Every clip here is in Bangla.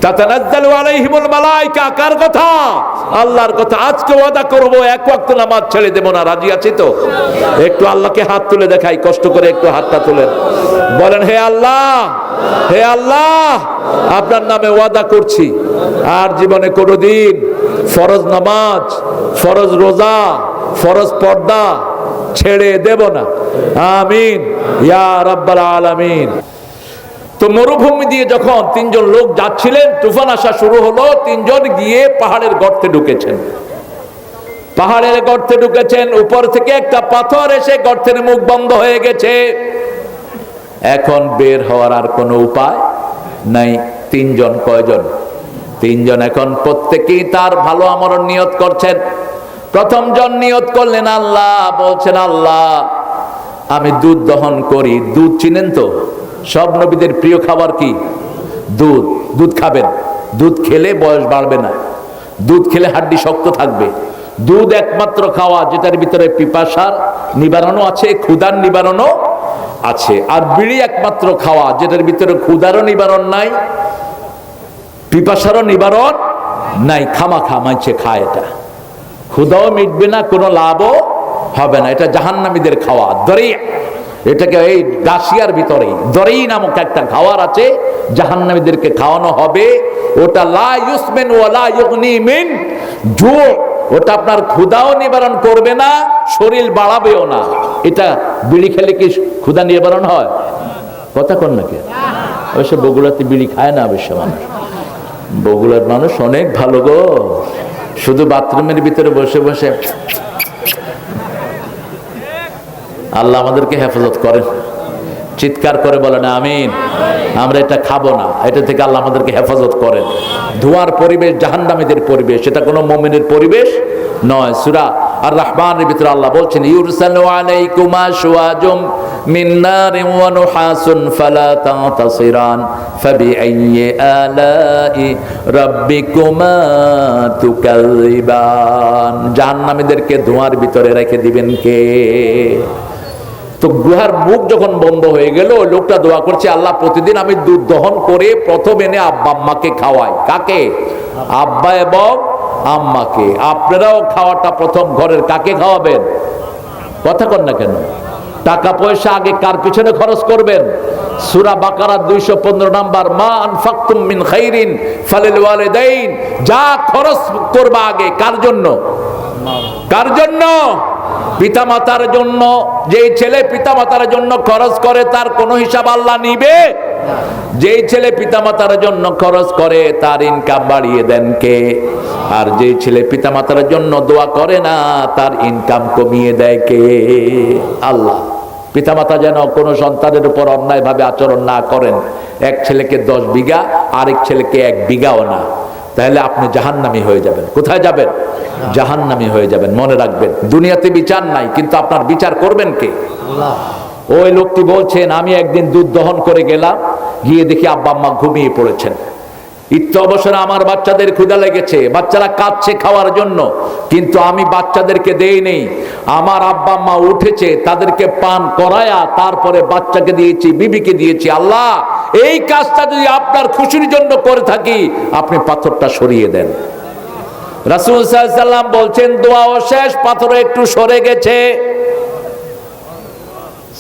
তাতানাজ্জালু আলাইহিমুল মালায়েকা, কার কথা? আল্লাহর কথা। আজকে ওয়াদা করব এক ওয়াক্ত নামাজ ছেড়ে দেব না। রাজি আছি তো? একটু আল্লাহকে হাত তুলে দেখাই, কষ্ট করে একটু হাতটা তুলেন, বলেন হে আল্লাহ, হে আল্লাহ, আপনার নামে ওয়াদা করছি আর জীবনে কোনোদিন ফরজ নামাজ, ফরজ রোজা, ফরজ পর্দা ছেড়ে দেব না। আমিন ইয়া রাব্বাল আলামিন। তো মরুভূমি দিয়ে যখন তিনজন লোক যাচ্ছিলেন, তুফান আসা শুরু হলো। তিনজন গিয়ে পাহাড়ের গর্তে ঢুকেছেন। পাহাড়ের গর্তে ঢুকেছেন, উপর থেকে একটা পাথর এসে গর্তের মুখ বন্ধ হয়ে গেছে। এখন বের হওয়ার আর কোনো উপায় নাই। তিনজন, কয়জন? তিনজন। এখন প্রত্যেকেই তার ভালো আমরণ নিয়ত করছেন। প্রথম জন নিয়ত করলেন আল্লাহ, বলছেন আল্লাহ আমি দুধ দহন করি। দুধ চিনেন তো? সব নবীদের প্রিয় খাবার কি? দুধ। দুধ খাবেন। দুধ খেলে বয়স বাড়বে না, দুধ খেলে হাড্ডি শক্ত থাকবে। দুধ একমাত্র খাওয়া যেটার ভিতরে পিপাসার নিবারণও আছে, ক্ষুধার নিবারণও আছে। আর বিড়ি একমাত্র খাওয়া যেটার ভিতরে ক্ষুধারও নিবারণ নাই, পিপাসারও নিবারণ নাই। খামাখা মাইছে খায়, এটা ক্ষুধাও মিটবে না, কোনো লাভও হবে না। এটা জাহান্নামীদের খাওয়া, দরিয়া। এটাকে এই গাছিয়ার ভিতরে দরেই নামক একটা খাওয়ার আছে, জাহান্নামীদেরকে খাওয়ানো হবে। ওটা লা ইউসমিন ওয়া লা ইউগনি মিন জু, ওটা আপনার ক্ষুধাও নিবারণ করবে না, শরীর বাড়াবেও না। এটা বিড়ি খেলে কি ক্ষুধা নিবারণ হয়? কথা কন নাকি? অবশ্য বগুড়াতে বিড়ি খায় না অবশ্য মানুষ। বগুড়ার মানুষ অনেক ভালো গো, শুধু বাথরুমের ভিতরে বসে বসে। আল্লাহ আমাদেরকে হেফাজত করেন। চিৎকার করে বলেন আমিন। আমরা এটা খাবো না, এটা থেকে আল্লাহ আমাদেরকে হেফাজত করেন। ধোঁয়ার পরিবেশ জাহান্নামীদের পরিবেশ, এটা কোনো মুমিনের পরিবেশ নয়। সূরা আর রহমানের ভিতরে আল্লাহ বলছেন ইউরসালু আলাইকুমা শুওয়াজুম মিন নারিন ওয়া নুহাসুন ফালা তাতাসিরান ফাবিআইয়ি আলাই রাব্বিকুমা তুকাযিবান। জাহান্নামীদেরকে ধোঁয়ার ভিতরে রেখে দিবেন কে? তো গুহার মুখ যখন বন্ধ হয়ে গেল, ওই লোকটা দোয়া করছে আল্লাহ প্রতিদিন আমি দুধ দহন করে প্রথম এনে আব্বা আম্মাকে খাওয়াই। কাকে? আব্বা এবং আম্মাকে। আপনারাও খাওয়াটা প্রথম ঘরের কাকে খাওয়াবেন? কথা কন না কেন? টাকা পয়সা আগে কার পিছনে খরচ করবেন? সূরা বাকারা 215 নাম্বার, মা আনফাকতুম মিন খাইরিন ফালিল ওয়ালিদাইন। যা খরচ করবা আগে কার জন্য? কার জন্য? পিতামাতার জন্য। যেই ছেলে পিতামাতার জন্য খরচ করে তার কোনো হিসাব আল্লাহ নিবে? যেই ছেলে পিতামাতার জন্য খরচ করে তার ইনকাম বাড়িয়ে দেন কে? আর যেই ছেলে পিতামাতার জন্য দোয়া করে না তার ইনকাম কমিয়ে দেয় কে? আল্লাহ। পিতামাতা যেন কোনো সন্তানের উপর অন্যায়ভাবে আচরণ না করেন। এক ছেলেকে 10 বিঘা, আরেক ছেলেকে 1 বিঘাও না, তাহলে আপনি জাহান্নামী হয়ে যাবেন। কোথায় যাবেন? জাহান্নামী হয়ে যাবেন। মনে রাখবেন দুনিয়াতে বিচার নাই, কিন্তু আপনার বিচার করবেন কে? আল্লাহ। ওই লোকটি বলছেন আমি একদিন দুধ দহন করে গেলাম, গিয়ে দেখি আব্বা আম্মা ঘুমিয়ে পড়েছেন। ইত্য অবসরে আমার বাচ্চাদের ক্ষুধা লেগেছে, বাচ্চারা কাঁদছে খাওয়ার জন্য, কিন্তু আমি বাচ্চাদেরকে দেই নেই। আমার আব্বা আম্মা উঠেছে, তাদেরকে পান করায়া তারপরে বাচ্চাকে দিয়েছি, বিবিকে দিয়েছি। আল্লাহ এই কাজটা যদি আপনার খুশির জন্য করে থাকি, আপনি পাথরটা সরিয়ে দেন। রাসূল সাল্লাল্লাহু আলাইহি ওয়াসাল্লাম বলছেন দোয়াও শেষ, পাথর একটু সরে গেছে।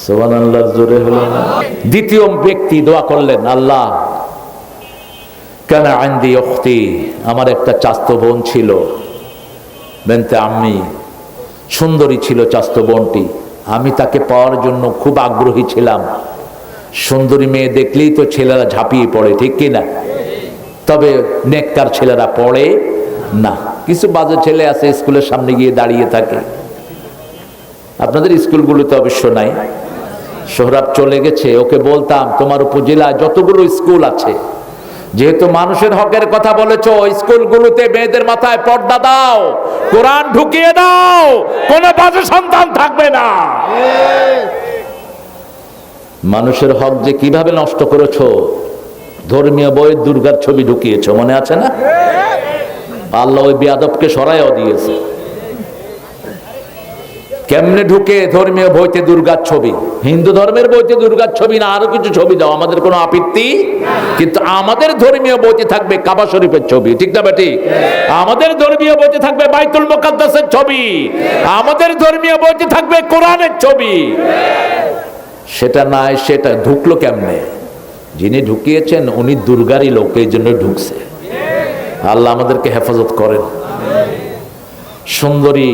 সুবহানাল্লাহ, জোরে হলো না? দ্বিতীয় ব্যক্তি দোয়া করলেন আল্লাহ কানা আনদি উখতি, আমার একটা চাচতো বোন ছিল, বেনতে আম্মি, সুন্দরী ছিল চাচতো বোনটি। আমি তাকে পাওয়ার জন্য খুব আগ্রহী ছিলাম। সুন্দরী মেয়ে দেখলেই তো ছেলেরা ঝাঁপিয়ে পড়ে, ঠিক কিনা? তবে নেককার ছেলেরা পড়ে না। কিছু বাজে ছেলে আছে স্কুলের সামনে গিয়ে দাঁড়িয়ে থাকে। আপনাদের স্কুলগুলোতে অবশ্য নাই, সোহরাব চলে গেছে, ওকে বলতাম তোমার উপজেলায় যতগুলো স্কুল আছে, যেহেতু মানুষের হকের কথা বলেছো, স্কুলগুলোতে মেয়েদের মাথায় পর্দা দাও, কোরআন ঢুকিয়ে দাও, কোনো বাজে সন্তান থাকবে না। মানুষের হক যে কিভাবে নষ্ট করেছো, ধর্মীয় বইয়ের দুর্গার ছবি ঢুকিয়েছো, মনে আছে না? আল্লাহ ওই বেয়াদবকে সরাইও দিয়েছে। কেমনে ঢুকে ধর্মীয় বইতে দুর্গার ছবি, হিন্দু ধর্মের বইতে দুর্গার ছবি না আরো কিছু ছবি দাও, আমাদের কোনো আপত্তি, কিন্তু আমাদের ধর্মীয় বইতে থাকবে কাবা শরীফের ছবি, ঠিক না বেটি? আমাদের ধর্মীয় বইতে থাকবে বাইতুল মুকাদ্দাসের ছবি, আমাদের ধর্মীয় বইতে থাকবে কোরআনের ছবি। সেটা নাই, সেটা ঢুকলো কেমনে? যিনি ঢুকিয়েছেন উনি দুর্গারই লোক, এই জন্য ঢুকছে। আল্লাহ আমাদেরকে হেফাজত করেন। সুন্দরী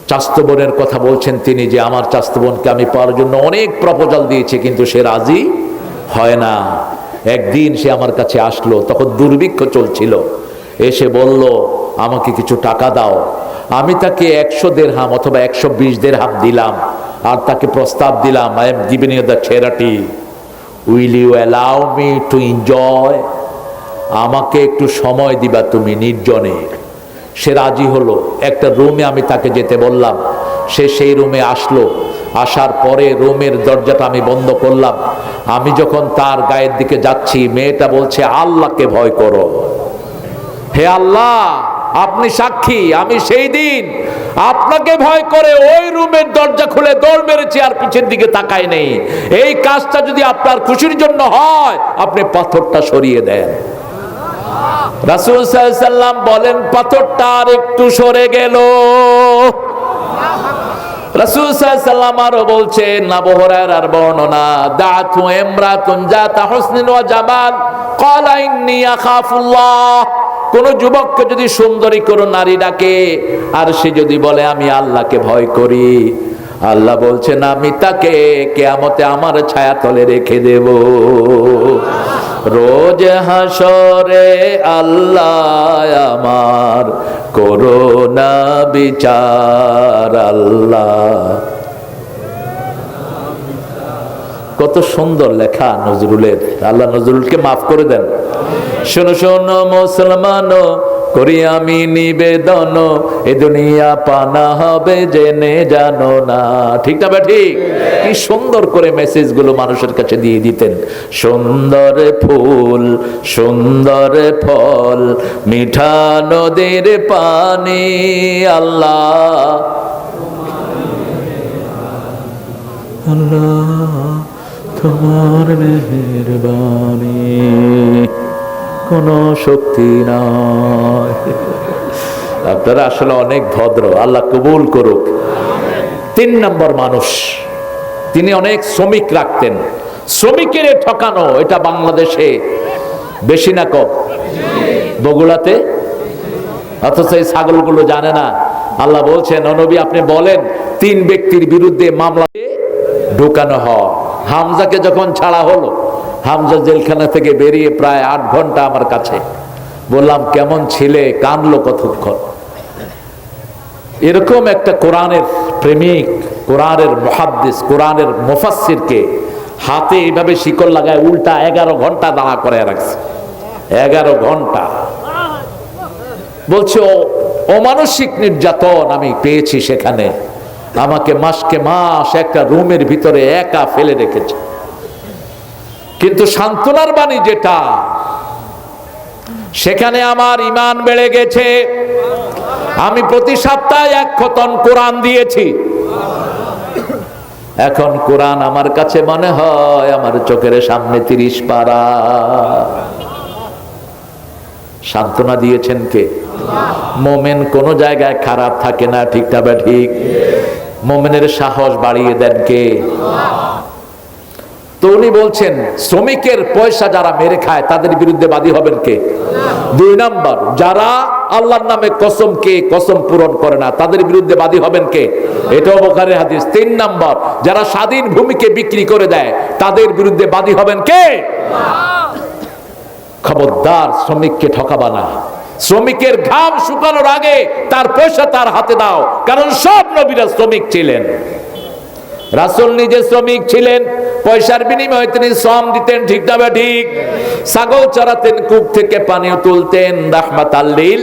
চাস্ত বোনের কথা বলছেন তিনি, যে আমার চাস্ত বোনকে আমি পাওয়ার জন্য অনেক প্রপোজাল দিয়েছি, কিন্তু সে রাজি হয় না। একদিন সে আমার কাছে আসলো, তখন দুর্ভিক্ষ চলছিল, এসে বলল আমাকে কিছু টাকা দাও। আমি তাকে 100 দিরহাম অথবা 120 দিরহাম দিলাম, আর তাকে প্রস্তাব দিলাম, I am giving you the charity, will you allow me to enjoy? আমাকে একটু সময় দিবা তুমি নির্জনে। সে রাজি হলো। একটা রুমে আমি তাকে যেতে বললাম, সে সেই রুমে আসলো। আসার পরে রুমের দরজাটা আমি বন্ধ করলাম। আমি যখন তার গায়ের দিকে যাচ্ছি, মেয়েটা বলছে আল্লাহকে ভয় করো। হে আল্লাহ, আপনি সাক্ষী, আমি সেই দিন আপনাকে ভয় করে ওই রুমের দরজা খুলে দৌড় মেরেছি, আর পিছের দিকে তাকাই নেই। এই কাজটা যদি আপনার খুশির জন্য হয়, আপনি পাথরটা সরিয়ে দেন। রাসূল সাল্লাল্লাহু আলাইহি সাল্লাম বলেন, পাথরটা আর একটু সরে গেল। রাসূল সাল্লাল্লাহু আলাইহি সাল্লাম আরো বলছেন, আবু হুরায়রার বর্ণনা, দাআতু ইমরাতুন জাতা হুসনিন ওয়া জামাল ক্বালা ইন্নী আখাফুল্লাহ। কোন যুবককে যদি সুন্দরী কোন নারী ডাকে, আর সে যদি বলে আমি আল্লাহকে ভয় করি, আল্লাহ বলছেন আমি তাকে কিয়ামতে আমার ছায়াতলে রেখে দেব। রোজ হাসরে আল্লাহ আমার করোনা বিচার। আল্লাহ, কত সুন্দর লেখা নজরুলের। আল্লাহ নজরুলকে মাফ করে দেন। শোনো শোনো মুসলমান, করি আমি নিবেদন, এ দুনিয়া পানা হবে জেনে জানো না। ঠিক না? ঠিক। কি সুন্দর করে মেসেজ গুলো মানুষের কাছে দিয়ে দিতেন। সুন্দর ফুল, সুন্দর ফল, মিঠা নদীর পানি, আল্লাহ আল্লাহ তোমার মেহেরবানি, কোনো শক্তি নাই। আপনারা আসলে অনেক ভদ্র, আল্লাহ কবুল করুক। 3 নম্বর মানুষ, তিনি অনেক শ্রমিক রাখতেন। শ্রমিকের ঠকানো এটা বাংলাদেশে বেশি না কম? বগুড়াতে? অথচ এই ছাগলগুলো জানে না। আল্লাহ বলছেন, ও নবী আপনি বলেন 3 ব্যক্তির বিরুদ্ধে মামলা ঢুকানো হয়। হামজাকে যখন ছাড়া হলো, হামজা জেলখানা থেকে বেরিয়ে প্রায় 8 ঘন্টা আমার কাছে, বললাম কেমন ছিলে, কাঁদলো কতক্ষণ। এরকম একটা কোরআনের প্রেমিক, কোরআনের মুহাদ্দিস, কোরআনের মুফাসসিরকে হাতে এইভাবে শিকল লাগায় উল্টা 11 ঘন্টা দাঁড়া করে রাখছে। 11 ঘন্টা। বলছে অমানসিক নির্যাতন আমি পেয়েছি সেখানে। আমাকে মাসকে মাস একটা রুমের ভিতরে একা ফেলে রেখেছে। কিন্তু সান্ত্বনার বাণী যেটা, সেখানে আমার ঈমান বেড়ে গেছে। আমি প্রতি সপ্তাহে 1 খতম কোরআন দিয়েছি। এখন কোরআন আমার কাছে মনে হয় আমার চোখের সামনে 30 পারা। সান্ত্বনা দিয়েছেন কে? মোমেন কোন জায়গায় খারাপ থাকে না, ঠিক না? ঠিক। মোমেনের সাহস বাড়িয়ে দেন কে? তো উনি বলছেন শ্রমিকের পয়সা যারা মেরে খায় তাদের বিরুদ্ধে বাদী হবেন কে? 2 নম্বর, যারা আল্লাহর নামে কসম পূরণ করে না তাদের বিরুদ্ধে বাদী হবেন কে? এটাও বুখারীর হাদিস। 3 নম্বর, যারা স্বাধীন ভূমিকে বিক্রি করে দেয় তাদের বিরুদ্ধে বাদী হবেন কে? খবরদার শ্রমিককে ঠকাবা না। শ্রমিকের ঘাম শুকানোর আগে তার পয়সা তার হাতে দাও, কারণ সব নবীরা শ্রমিক ছিলেন। রাসূল নিজে শ্রমিক ছিলেন, পয়সার বিনিময়ে তিনি শ্রম দিতেন, ঠিক না? ঠিক। ছাগল চড়াতেন, কূপ থেকে পানিও তুলতেন, রাহমাতাল লিল।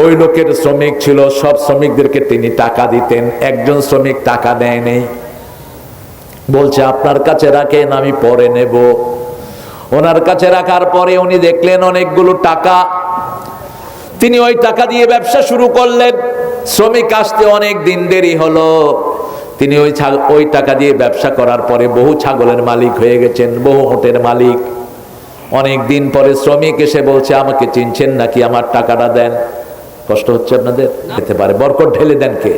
ওই লোকের শ্রমিক ছিল, সব শ্রমিকদেরকে তিনি টাকা দিতেন। একজন শ্রমিক টাকা দেয়নি, বলছে আপনার কাছে রাখেন, আমি পরে নেব। ওনার কাছে রাখার পরে উনি দেখলেন অনেকগুলো টাকা। তিনি ওই টাকা দিয়ে ব্যবসা শুরু করলেন। শ্রমিক আসতে অনেক দিন দেরি হলো। তিনি ওই টাকা দিয়ে ব্যবসা করার পরে বহু ছাগলের মালিক হয়ে গেছেন, বহু হোটের মালিক। অনেক দিন পরে শ্রমিক এসে বলছে, আমাকে চিনছেন নাকি, আমার টাকাটা দেন। কষ্ট হচ্ছে আপনাদের? যেতে পারে, বরকত ঢেলে দেন কে?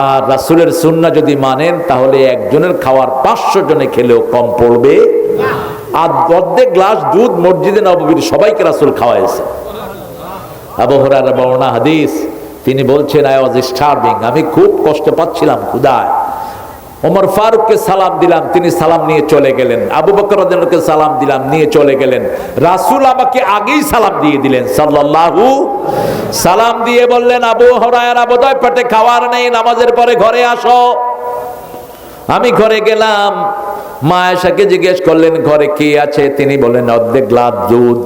আর রাসূলের সুন্নাহ যদি মানেন তাহলে একজনের খাওয়ার 500 জনে খেলেও কম পড়বে। আর অর্ধেক গ্লাস দুধ মসজিদে নববীর সবাইকে রাসূল খাওয়াইছে। আবু হুরায়রা বর্ণনা হাদিস, তিনি বলছেন, আই ওয়াজ স্টার্ভিং, আমি খুব কষ্ট পাচ্ছিলাম ক্ষুধায়। ওমর ফারুককে সালাম দিলাম, তিনি সালাম নিয়ে চলে গেলেন। আবু বকর রাদিয়াল্লাহু আনহুকে সালাম দিলাম, নিয়ে চলে গেলেন। রাসূল আমাকে আগেই সালাম দিয়ে দিলেন সাল্লাল্লাহু। সালাম দিয়ে বললেন, আবু হুরায়রা বোধহয় পেটে খাবার নেই, নামাজের পরে ঘরে আসো। আমি ঘরে গেলাম, মা আয়েশাকে জিজ্ঞেস করলেন ঘরে কি আছে, তিনি বললেন অর্ধেক গ্লাস দুধ।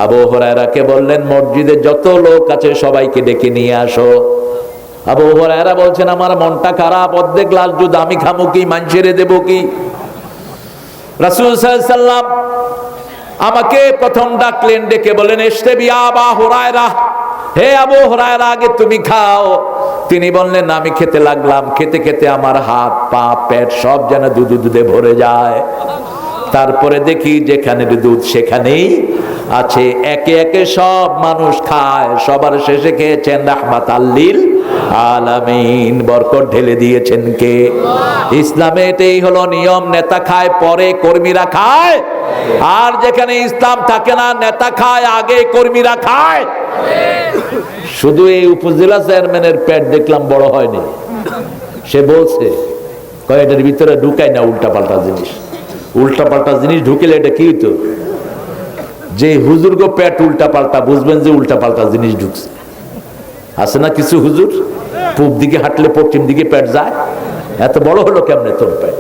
আবু হুরায়রাকে বললেন মসজিদে যত লোক আছে সবাইকে ডেকে নিয়ে আসো। আবু হুরায়রা বলছেন, আমার মনটা খারাপ, অর্ধেক গ্লাস দুধ আমি খামু কি, মানুষেরে দেবো কি? রাসূল সাল্লাল্লাহু আলাইহি সাল্লাম আমাকে প্রথম ডাকলেন, ডেকে বললেন, ইশরাবি ইয়া আবা হুরায়রা, হে আবু হুরায়রা আগে তুমি খাও। তিনি বললেন, আমি খেতে লাগলাম। খেতে খেতে আমার হাত পা পেট সব যেন দুধে ভরে যায়। তারপরে দেখি যেখানে দুধ সেখানেই আছে। একে একে সব মানুষ খায়, সবার শেষে খেয়েছেন রাহমাতাল লিল আলামিন, বরকত ঢেলে দিয়েছেন কে? ইসলামে এটাই হলো নিয়ম, নেতা খায় পরে কর্মীরা খায়। আর যেখানে ইসলাম থাকে না, নেতা খায় আগে কর্মীরা খায়। শুধু এই উপজেলা চেয়ারম্যানের পেট দেখলাম বড় হয়নি, সে বলছে কয়েকটার ভিতরে ঢুকায় না উল্টা পাল্টা জিনিস। উল্টা পাল্টা জিনিস ঢুকেলে এটা কি হতো? যে হুজুরগো পেট উল্টা পাল্টা, বুঝবেন যে উল্টা পাল্টা জিনিস ঢুকছে। আছে না কিছু হুজুর, পূব দিকে হাঁটলে পশ্চিম দিকে পেট যায়। এত বড় হলো কেমনে তোর পেট?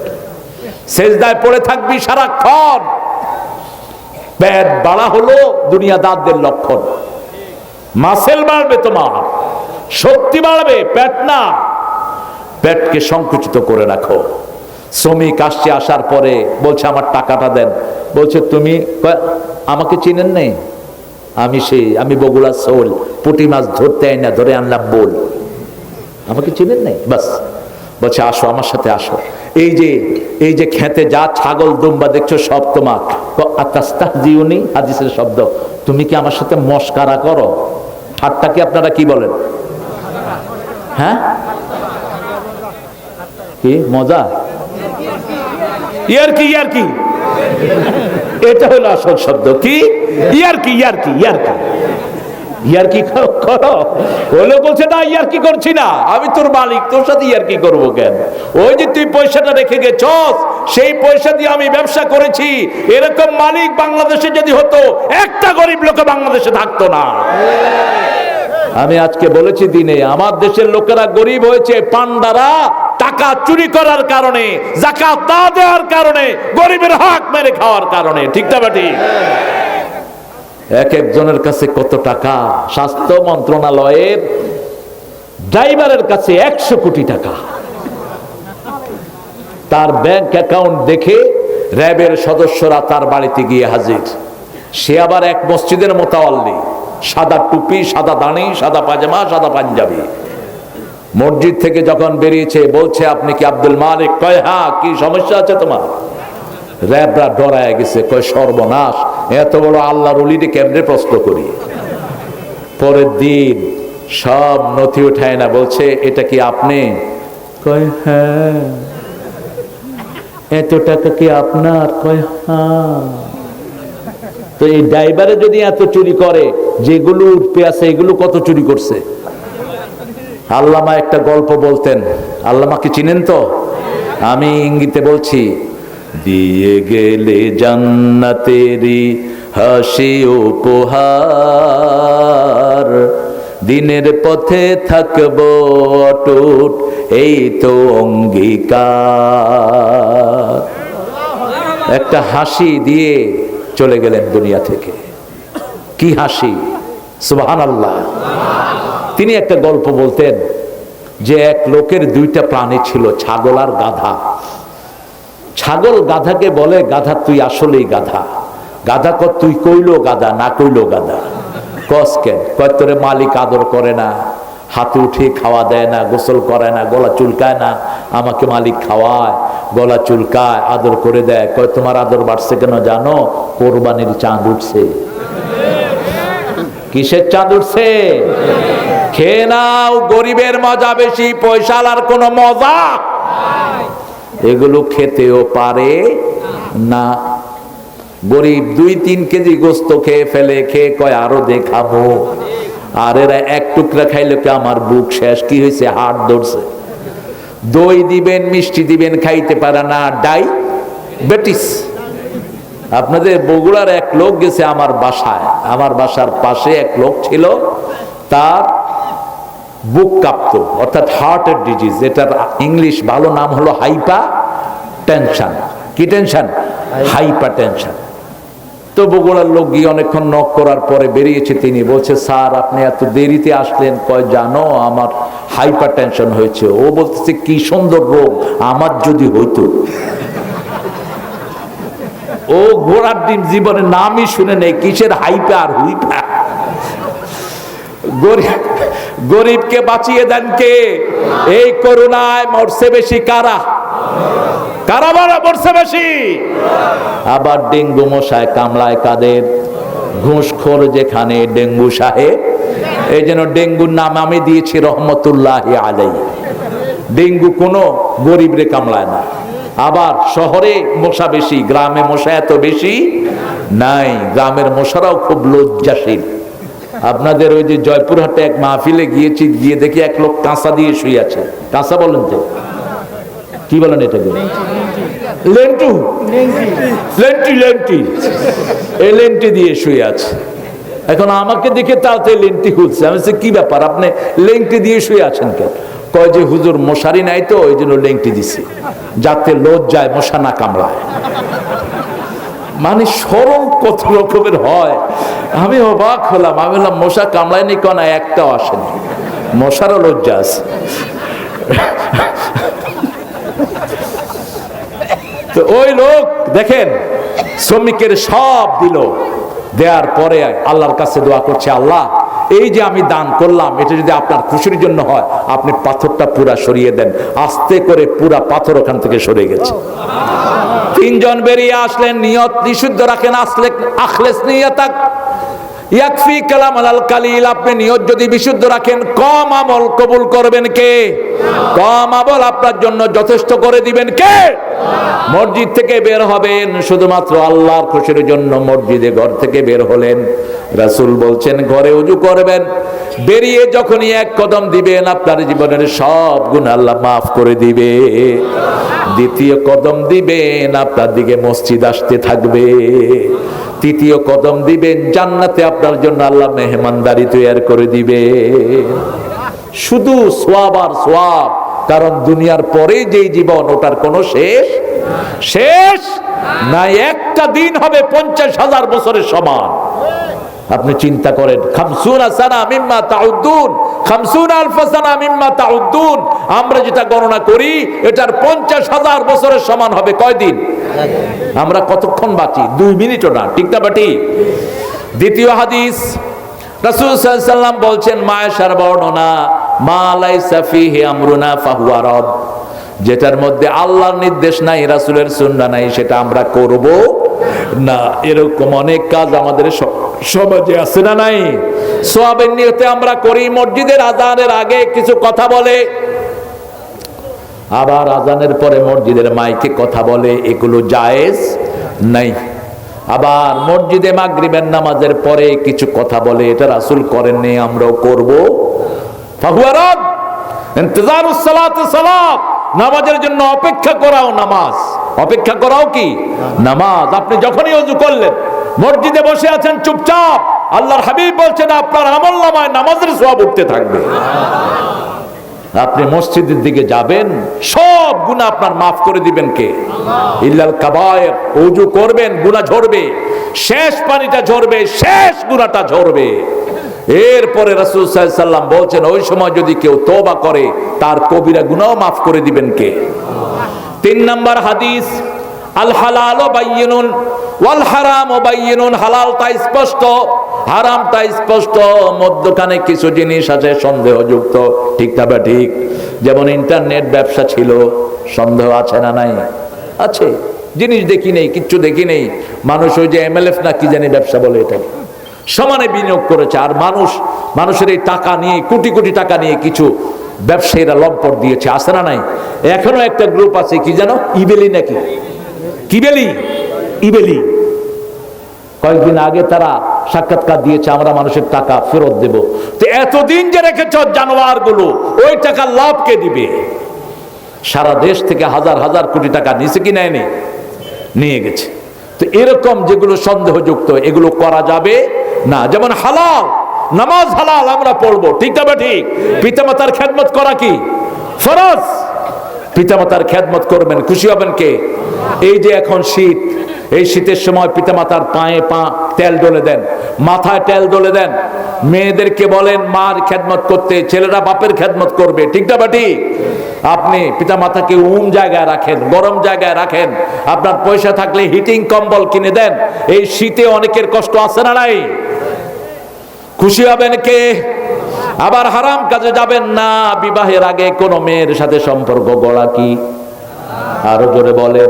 সেজদায় পড়ে থাকবি সারাক্ষণ, পেট বাড়া হলো দুনিয়াদারদের লক্ষণ। মাসেল বাড়বে, তোমার শক্তি বাড়বে, পেট না। পেটকে সংকুচিত করে রাখো। শ্রমিক আসছে, আসার পরে বলছে আমার টাকাটা দেন। বলছে তুমি আমাকে চিনেন নেই? আমি বগুড়া সোল, পুঁটি মাছ ধরতে আই না, ধরে আনলাম বল। আমাকে চিনেন নেই? বাস বলছে আসো আমার সাথে আসো। এই যে খেতে যা ছাগল দুম্বা দেখছো সব তোমার। আতাস্তাহজিউনি হাদিসের শব্দ, তুমি কি আমার সাথে মস্কারা করো? ঠাট্টা কি আপনারা কি বলেন? হ্যাঁ, কি মজা? ইয়ারকি, ইয়ারকি, এটা হলো আসল শব্দ। কি ইয়ারকি? ইয়ারকি, ইয়ারকি, ইয়ারকি করো? হলো বলছে না, ইয়ারকি করছি না, আমি তোর মালিক, তোর সাথে ইয়ারকি করবো কেন? ওই যে তুই পয়সাটা রেখে গেছস, সেই পয়সা দিয়ে আমি ব্যবসা করেছি। এরকম মালিক বাংলাদেশে যদি হতো, একটা গরিব লোক বাংলাদেশে থাকতো না। আমি আজকে বলেছি দিনে, আমার দেশের লোকেরা গরিব হয়েছে পান্ডারা টাকা চুরি করার কারণে, যাকাত না দেওয়ার কারণে, গরিবের হক মেরে খাওয়ার কারণে। ঠিক না ঠিক? এক একজনের কাছে কত টাকা? স্বাস্থ্য মন্ত্রণালয়ের ড্রাইভারের কাছে 100 কোটি টাকা। তার ব্যাংক অ্যাকাউন্ট দেখে র্যাবের সদস্যরা তার বাড়িতে গিয়ে হাজির। সে আবার এক মসজিদের মোতাওয়াল্লি, সাদা টুপি, সাদা দাড়ি, সাদা পাজামা, সাদা পাঞ্জাবি। মসজিদ থেকে যখন বেরিয়েছে বলছে, আপনি কি আব্দুল মালিক? কয় হ্যাঁ। কি সমস্যা আছে তোমার? র্যাবরা ডরায় গেছে, কয় সর্বনাশ, এত বড় আল্লাহর ওলিকে কেমনে প্রশ্ন করি? পরের দিন সব নথি উঠায় না, বলছে এটা কি আপনি? কয় হ্যাঁ। এত টাকা কি আপনার? কয় হ্যাঁ। তো এই ড্রাইভারে যদি এত চুরি করে, যেগুলো উঠপে আছে এগুলো কত চুরি করছে? আল্লামা একটা গল্প বলতেন, আল্লামাকে চিনেন তো? আমি ইঙ্গিতে বলছি, দিয়ে গেলে জান্নাতেরি হাসি উপহার, দিনের পথে থাকবো অটুট, এই তো অঙ্গীকার। একটা হাসি দিয়ে চলে গেলেন দুনিয়া থেকে। কি হাসি! সুবহানাল্লাহ। তিনি একটা গল্প বলতেন যে এক লোকের 2টা প্রাণী ছিল, ছাগল আর গাধা। ছাগল গাধাকে বলে, গাধা তুই আসলেই গাধা। গাধা কয় তুই কইলো গাধা, না কইলো গাধা। কস কেন? কয় তোরে মালিক আদর করে না, হাতে উঠিয়ে খাওয়া দেয় না, গোসল করায় না, গলা চুলকায় না। আমাকে মালিক খাওয়ায়, গলা চুলকায়, আদর করে দেয়। কয় তোমার আদর বাড়ছে কেন জানো? কোরবানির চাঁদ উঠছে। কিসের চাঁদ উঠছে? খেয়ে নাও, গরিবের মজা বেশি, পয়সালার কোনো মজা এগুলো খেতেও পারে না। গরিব 2-3 কেজি গোস্ত খেয়ে ফেলে, খেয়ে কয় আরো দেখাবো। আর এরা এক টুকরা খাইলে কি আমার বুক শেষ। কি হয়েছে? হাট ধরছে। দই দিবেন, মিষ্টি দিবেন, খাইতে পারে না, ডায়াবেটিস। আপনাদের বগুড়ার এক লোক গেছে আমার বাসায়, আমার বাসার পাশে এক লোক ছিল, তার বুক কাঁপতো, অর্থাৎ হার্টের ডিজিজ। এটার ইংলিশ ভালো নাম হলো হাইপার টেনশন। কি টেনশন? Hyper tension. তো বগুড়ার লোক গিয়ে অনেকক্ষণ নক করার পরে বেরিয়েছে। তিনি বলছে, স্যার আপনি এত দেরিতে আসলেন? কয় জানো আমার হাইপার টেনশন হয়েছে। ও বলতেছে কি সুন্দর রোগ, আমার যদি হইতো। ও ঘোড়ার ডিম জীবনে নামই শুনে নেই, কিসের হাইপার হুইপার। গরিবকে বাঁচিয়ে দেন কে? এই করোনায় মরছে বেশি কারা? কারা মরছে বেশি? আবার ডেঙ্গু মশায় কামড়ায় কাদের? ঘুষখোর যেখানে ডেঙ্গু সাহেব। এই জন্য ডেঙ্গুর নাম আমি দিয়েছি রহমতুল্লাহি আলাইহি। ডেঙ্গু কোনো গরিবরে কামড়ায় না। আবার শহরে মশা বেশি, গ্রামে মশা এত বেশি নাই। গ্রামের মশারাও খুব লজ্জাশীল। আপনাদের ওই যে জয়পুরহাটে এক মাহফিলে গিয়েছি, গিয়ে দেখি এক লোক কাঁসা দিয়ে শুয়ে আছে। কাঁসা বলেন তো কি বলেন এটাকে? Lentu, lenti, lenti. এই লেন্টি দিয়ে শুয়ে আছে। এখন আমাকে দেখে তাতে লেন্টি খুলছে। আমি বলছি কি ব্যাপার, আপনি লেংটি দিয়ে শুয়ে আছেন কেন? কয় যে হুজুর মশারি নাই তো ওই জন্য লেংটি দিছি, যাতে লজ্জায় মশা না কামড়ায়। মানে শরম কত রকমের হয়। আমি অবাক হলাম। আমি বললাম মশা কামড়ায়নি কেন? একটাও আসেনি। মশারও লজ্জা আছে। তো ওই লোক দেখেন শ্রমিকের সব দিল, দেওয়ার পরে আল্লাহর কাছে দোয়া করছে, আল্লাহ এই যে আমি দান করলাম এটা যদি আপনার খুশির জন্য হয়, আপনি পাথরটা পুরা সরিয়ে দেন। আস্তে করে পুরা পাথর ওখান থেকে সরে গেছে। 3 জন বেরিয়ে আসলেন। নিয়ত নিষিদ্ধ রাখেন, আখলেস নিয়াতাক ইয়াকফি কালাম আলাল কালিল। আপনি নিয়ত যদি বিশুদ্ধ রাখেন, কম আমল কবুল করবেন কে? কম আমল আপনার জন্য যথেষ্ট করে দিবেন কে? মসজিদ থেকে বের হবেন শুধুমাত্র আল্লাহর খুশির জন্য। মসজিদে ঘর থেকে বের হলেন, রাসূল বলছেন ঘরে ওযু করবেন। বেরিয়ে যখনই এক কদম দিবেন আপনার জীবনের সব গুনাহ আল্লাহ মাফ করে দিবে। দ্বিতীয় কদম দিবেন আপনার দিকে মসজিদ আসতে থাকবে। তৃতীয় কদম দিবেন জান্নাতে আপনার জন্য আল্লাহ মেহমানদারি তৈরি করে দিবে। শুধু সওয়াব আর সওয়াব। কারণ দুনিয়ার পরে যেই জীবন, ওটার কোনো শেষ নাই। একটা দিন হবে 50,000 বছরের সমান। আপনি চিন্তা করেন, 50 সানা মিম্মা তাউদ্দুন, 50 আলফ সানা মিম্মা তাউদ্দুন। আমরা যেটা গণনা করি এটার 50,000 বছরের সমান হবে কয়দিন? আমরা কতক্ষণ বাঁচি? 2 মিনিটও না। ঠিক না বাটি? দ্বিতীয় হাদিস, রাসূল সাল্লাল্লাহু আলাইহি ওয়াসাল্লাম বলছেন, মায়েশার বর্ণনা, মা লাইসা ফিহি আমরুনা ফাহুয়া রাদ। যেটার মধ্যে আল্লাহর নির্দেশ নাই, রাসূলের সুন্নাহ নাই, সেটা আমরা করব না। এরকম অনেক কাজ আমাদের সমাজে আছে না নাই? সওয়াবের নিয়তে আমরা করি। মসজিদের আযানের আগে কিছু কথা বলে, আবার আযানের পরে মসজিদের মাইকে কথা বলে, এগুলো জায়েজ নাই। আবার মসজিদে মাগরিবের নামাজের পরে কিছু কথা বলে, এটা রাসূল করেননি, আমরাও করব। ফাহুয়া রাদ। ইন্তিজারুস সালাতে সালাত, নামাজের জন্য অপেক্ষা করাও নামাজ। অপেক্ষা করাও কি? নামাজ। আপনি যখনই ওযু করলেন, মসজিদে বসে আছেন চুপচাপ, আল্লাহর হাবিব বলছেন আপনার আমলনামায় নামাজের সওয়াব উঠতে থাকবে। আপনি মসজিদের দিকে যাবেন, সব গুনাহ আপনার মাফ করে দিবেন কে? ইল্লাল কাবায়ের। ওযু করবেন, গুনাহ ঝরবে, শেষ পানিটা ঝরবে, শেষ গুনাহটা ঝরবে। এরপরে রাসূল সাল্লাল্লাহু আলাইহি ওয়াসাল্লাম বলছেন, ওই সময় যদি কেউ তওবা করে তার কবিরা গুনাহও মাফ করে দিবেন কে? 3 নম্বর হাদিস, আল হালালু বায়্যিনুন ওয়াল হারামু বায়্যিনুন। হালালটা স্পষ্ট, হারামটা স্পষ্ট, মধ্যখানে কিছু জিনিস আছে সন্দেহযুক্ত, ঠিক না ঠিক? যেমন ইন্টারনেট ব্যবসা ছিল, সন্দেহ আছে না নাই? আছে। জিনিস দেখি নেই, কিচ্ছু দেখি নেই, মানুষ ওই যে MLF না কি জানি ব্যবসা বলে, এটা সমানে বিনিয়োগ করেছে। আর মানুষের এই টাকা নিয়ে, কোটি কোটি টাকা নিয়ে কিছু ব্যবসায়ীরা লম্পট দিয়েছে, আছে না নাই? এখনো একটা গ্রুপ আছে, কি জানো, ইবেলি নাকি কি বেলি, ইবেলি। কয়েকদিন আগে তারা সাক্ষাৎকার দিয়েছে, আমরা মানুষের টাকা ফেরত দেব। তো এতদিন যে রেখেছ জানোয়ার গুলো, ওই টাকা লাভ কে দিবে? সারা দেশ থেকে হাজার হাজার কোটি টাকা নিচে কি নেয়নি? নিয়ে গেছে। তো এরকম যেগুলো সন্দেহযুক্ত, এগুলো করা যাবে না। যেমন হালাল, নামাজ হালাল আমরা পড়বো, ঠিক না ঠিক? পিতামাতার খেদমত করা কি ফরজ? পিতামাতার খেদমত করবেন, খুশি হবেন কে? এই যে এখন শীত, এই শীতের সময় পিতামাতার পায়ে তেল ডলে দেন, মাথায় তেল ডলে দেন। মেয়েদেরকে বলেন মার খেদমত করতে, ছেলেরা বাপের খেদমত করবে, ঠিক না ঠিক? আপনি পিতামাতাকে জায়গায় রাখেন, গরম জায়গায় রাখেন। আপনার পয়সা থাকলে হিটিং কম্বল কিনে দেন। এই শীতে অনেকের কষ্ট আছে না নাই? খুশি হবেন কে? আবার হারাম কাজে যাবেন না। বিবাহের আগে কোন মেয়ের সাথে সম্পর্ক গড়া কি? আরো জোরে বলে,